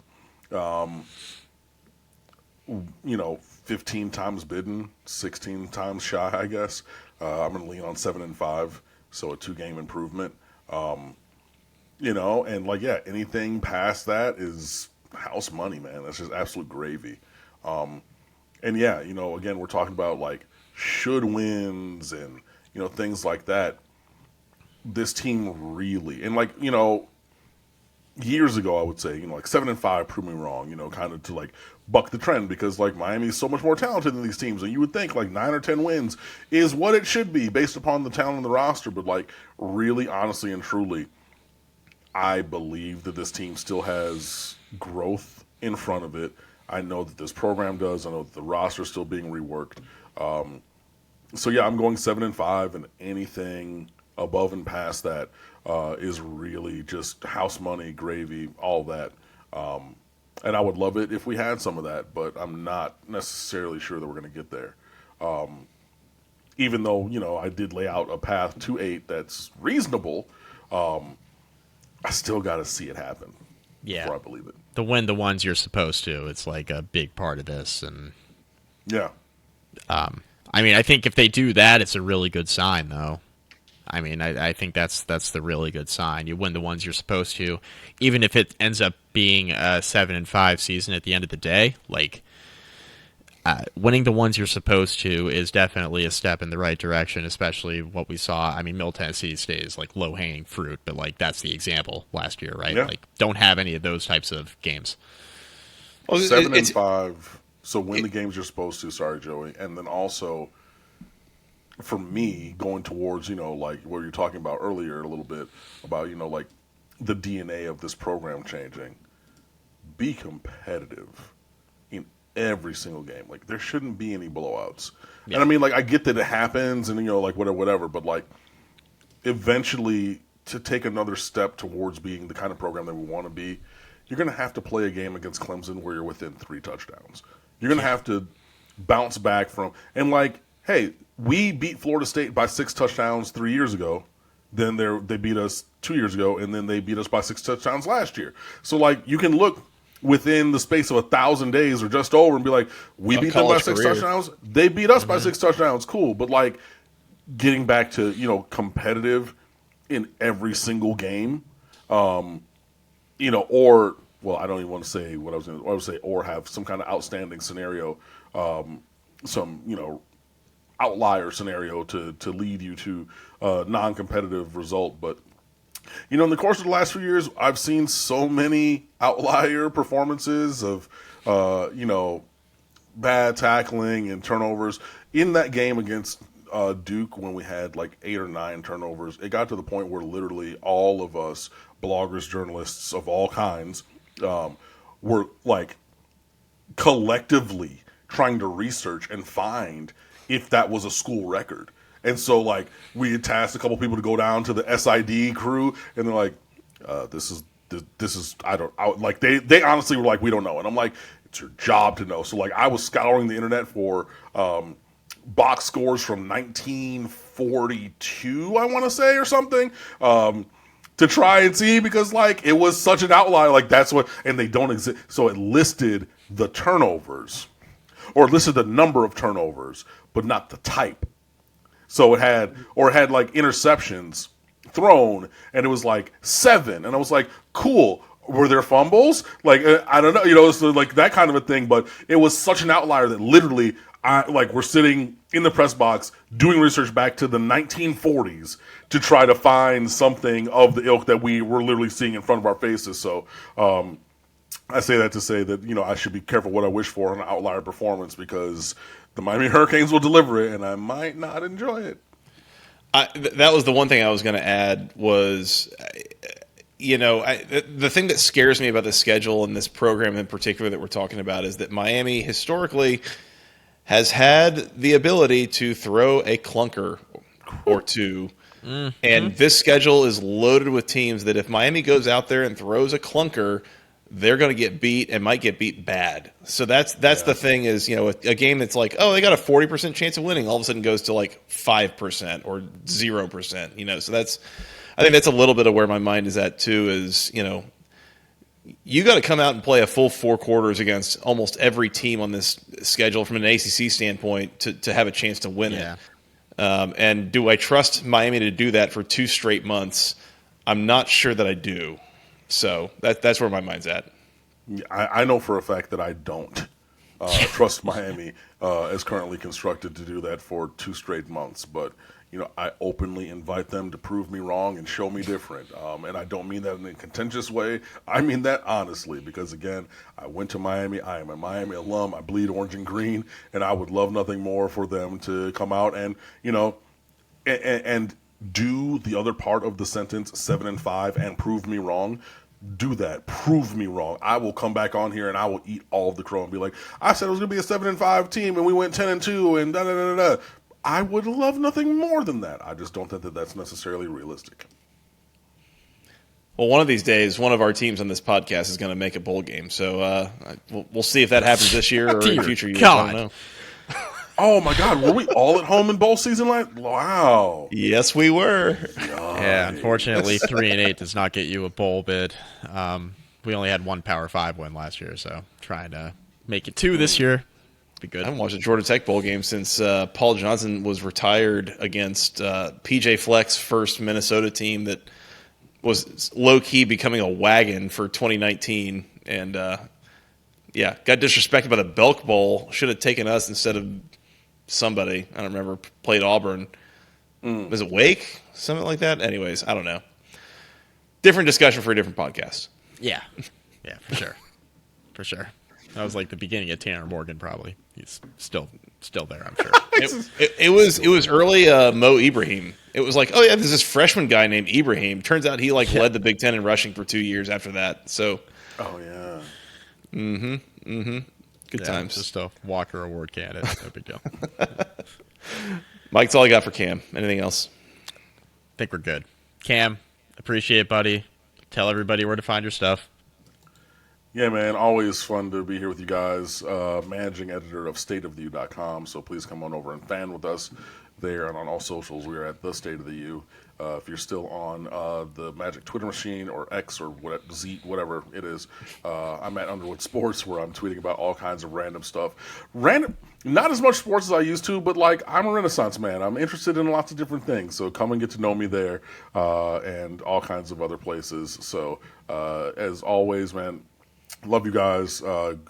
15 times bidden, 16 times shy, I guess. I'm going to lean on 7-5, so a 2-game improvement. And anything past that is house money, man. That's just absolute gravy. Again, we're talking about like should wins and things like that. This team really, and years ago, I would say, 7-5 proved me wrong, kind of to like buck the trend, because like Miami is so much more talented than these teams, and you would think like 9 or 10 wins is what it should be based upon the talent in the roster. But like, really, honestly and truly, I believe that this team still has growth in front of it. I know that this program does. I know that the roster is still being reworked. I'm going 7-5, and anything above and past that is really just house money, gravy, all that. And I would love it if we had some of that, but I'm not necessarily sure that we're going to get there. Even though, I did lay out a path to 8 that's reasonable, I still got to see it happen before I believe it. The win the ones you're supposed to, it's like a big part of this. And yeah. I think if they do that, it's a really good sign, though. I think that's the really good sign. You win the ones you're supposed to, even if it ends up being a 7-5 season at the end of the day. Like, winning the ones you're supposed to is definitely a step in the right direction, especially what we saw. Middle Tennessee State is like low-hanging fruit, but like that's the example last year, right? Yeah. Like, don't have any of those types of games. Well, 7-5. So win the games you're supposed to. Sorry, Joey, and then also, for me, going towards, like what you're talking about earlier a little bit about, like the DNA of this program changing. Be competitive in every single game. Like, there shouldn't be any blowouts. Yeah. And I get that it happens and, like whatever, but like eventually to take another step towards being the kind of program that we want to be, you're going to have to play a game against Clemson where you're within 3 touchdowns. You're going to have to bounce back from, and like, hey, we beat Florida State by 6 touchdowns 3 years ago. Then they beat us 2 years ago, and then they beat us by 6 touchdowns last year. So like you can look within the space of 1,000 days or just over and be like, we beat them by 6 touchdowns. They beat us by 6 touchdowns. Cool. But like getting back to, competitive in every single game, or, well, I don't even want to say what I would say, or have some kind of outstanding scenario, some, outlier scenario to lead you to a non-competitive result. But in the course of the last few years, I've seen so many outlier performances of, bad tackling and turnovers. In that game against Duke, when we had like 8 or 9 turnovers, it got to the point where literally all of us, bloggers, journalists of all kinds, were like collectively trying to research and find if that was a school record. And so, like, we had tasked a couple people to go down to the SID crew, and they're like, this is, they honestly were like, we don't know. And I'm like, it's your job to know. So, like, I was scouring the internet for box scores from 1942, I want to say, or something, to try and see, because, like, it was such an outlier. Like, that's what, and they don't exist. So it listed the turnovers, or listed the number of turnovers, but not the type. So it had like interceptions thrown, and it was like 7, and I was like, cool. Were there fumbles? Like, I don't know, so like that kind of a thing. But it was such an outlier that literally, we're sitting in the press box doing research back to the 1940s to try to find something of the ilk that we were literally seeing in front of our faces. So, I say that to say that, I should be careful what I wish for in an outlier performance, because the Miami Hurricanes will deliver it, and I might not enjoy it. That was the one thing I was going to add was, the thing that scares me about the schedule and this program in particular that we're talking about is that Miami historically has had the ability to throw a clunker or two. Mm-hmm. And this schedule is loaded with teams that if Miami goes out there and throws a clunker, they're going to get beat and might get beat bad. So that's the thing is, a game that's like, oh, they got a 40% chance of winning, all of a sudden goes to like 5% or 0%, so I think that's a little bit of where my mind is at too, is, you got to come out and play a full 4 quarters against almost every team on this schedule from an ACC standpoint to have a chance to win it. And do I trust Miami to do that for 2 straight months? I'm not sure that I do. So that's where my mind's at. I know for a fact that I don't trust Miami as currently constructed to do that for 2 straight months. But, I openly invite them to prove me wrong and show me different. And I don't mean that in a contentious way. I mean that honestly, because, again, I went to Miami. I am a Miami alum. I bleed orange and green. And I would love nothing more for them to come out and, and do the other part of the sentence, 7-5, and prove me wrong. Do that. Prove me wrong. I will come back on here and I will eat all of the crow and be like, I said it was going to be a 7-5 team and we went 10-2 and da da da da. I would love nothing more than that. I just don't think that that's necessarily realistic. Well, one of these days, one of our teams on this podcast is going to make a bowl game. So we'll see if that happens this year or in future years. I don't know. Oh my God! Were we all at home in bowl season? Wow. Yes, we were. Yeah, unfortunately, 3-8 does not get you a bowl bid. We only had 1 Power 5 win last year, so trying to make it 2 this year. Be good. I haven't watched a Georgia Tech bowl game since Paul Johnson was retired against PJ Fleck's first Minnesota team that was low key becoming a wagon for 2019, and got disrespected by the Belk Bowl. Should have taken us instead of somebody. I don't remember. Played Auburn. Was it Wake? Something like that? Anyways, I don't know. Different discussion for a different podcast. Yeah, for sure. For sure. That was like the beginning of Tanner Morgan, probably. He's still there, I'm sure. It was early Mo Ibrahim. It was like, oh yeah, there's this freshman guy named Ibrahim. Turns out he led the Big Ten in rushing for 2 years after that. So. Oh yeah. Good times. Just a Walker Award candidate. No big deal. Mike, that's all I got for Cam. Anything else? I think we're good. Cam, appreciate it, buddy. Tell everybody where to find your stuff. Yeah, man, always fun to be here with you guys. Managing editor of stateoftheu.com, so please come on over and fan with us there and on all socials. We are at the State of the U. If you're still on the Magic Twitter machine or X or whatever it is, I'm at Underwood Sports, where I'm tweeting about all kinds of random stuff. Not as much sports as I used to, but like, I'm a Renaissance man. I'm interested in lots of different things. So come and get to know me there, and all kinds of other places. So as always, man, love you guys.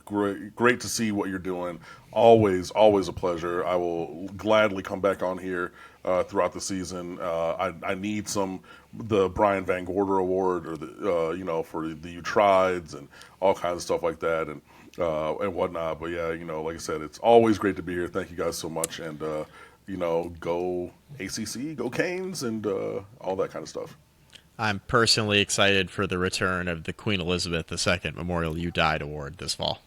Great to see what you're doing. Always a pleasure. I will gladly come back on here throughout the season. I need the Brian Van Gorder Award, or the for the You Trieds and all kinds of stuff like that, and whatnot. But yeah, like I said, it's always great to be here. Thank you guys so much, and go ACC, go Canes, and all that kind of stuff. I'm personally excited for the return of the Queen Elizabeth II Memorial You Died Award this fall.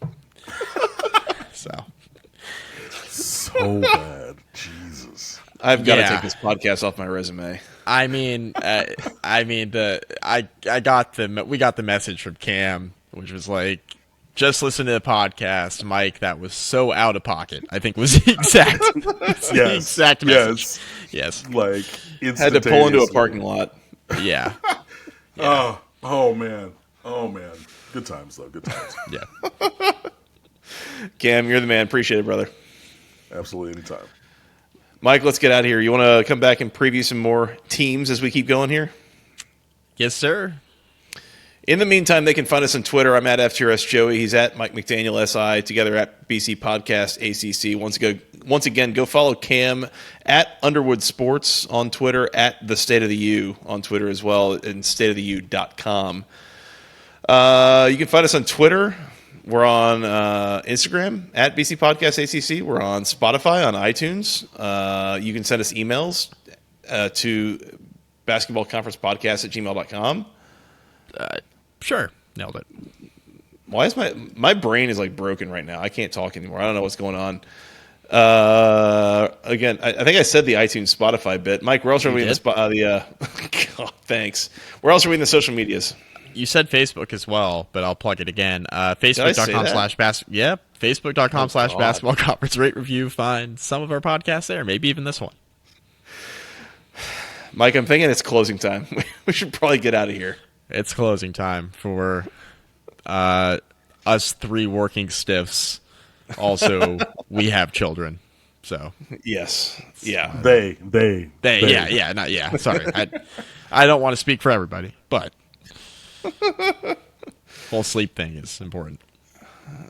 So bad, Jesus. I've got to take this podcast off my resume. I mean, we got the message from Cam, which was like, just listen to the podcast, Mike. That was so out of pocket. I think was the exact, exact message. Yes. Like, had to pull into a parking lot. Yeah. Oh man. Good times though. Good times. Yeah. Cam, you're the man. Appreciate it, brother. Absolutely, anytime. Mike, let's get out of here. You want to come back and preview some more teams as we keep going here? Yes, sir. In the meantime, they can find us on Twitter. I'm at FTRS Joey. He's at Mike McDaniel SI. Together at BC Podcast ACC. Once again, go follow Cam at Underwood Sports on Twitter, at the State of the U on Twitter as well, and stateoftheu.com. You can find us on Twitter. We're on Instagram at BC Podcast ACC. We're on Spotify, on iTunes. You can send us emails to basketballconferencepodcast@gmail.com. Sure. Nailed it. Why is my brain is like broken right now? I can't talk anymore. I don't know what's going on. Again, I think I said the iTunes Spotify bit. Mike, where else are we in God, thanks. Where else are we in the social medias? You said Facebook as well, but I'll plug it again. Facebook.com/basketball conference. Rate, review, find some of our podcasts there, maybe even this one. Mike, I'm thinking it's closing time. We should probably get out of here. It's closing time for us three working stiffs. Also, we have children. So yes, yeah, they. Yeah. Sorry, I don't want to speak for everybody, but whole sleep thing is important.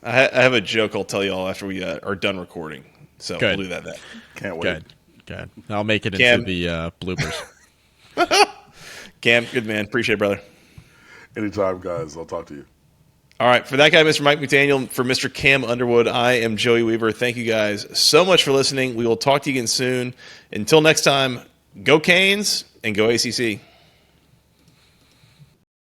I have a joke I'll tell you all after we are done recording. So Good. We'll do that then. Can't wait. Good. I'll make it Cam. into the bloopers. Cam, good man. Appreciate it, brother. Anytime, guys. I'll talk to you. All right. For that guy, Mr. Mike McDaniel, for Mr. Cam Underwood, I am Joey Weaver. Thank you guys so much for listening. We will talk to you again soon. Until next time, go Canes and go ACC.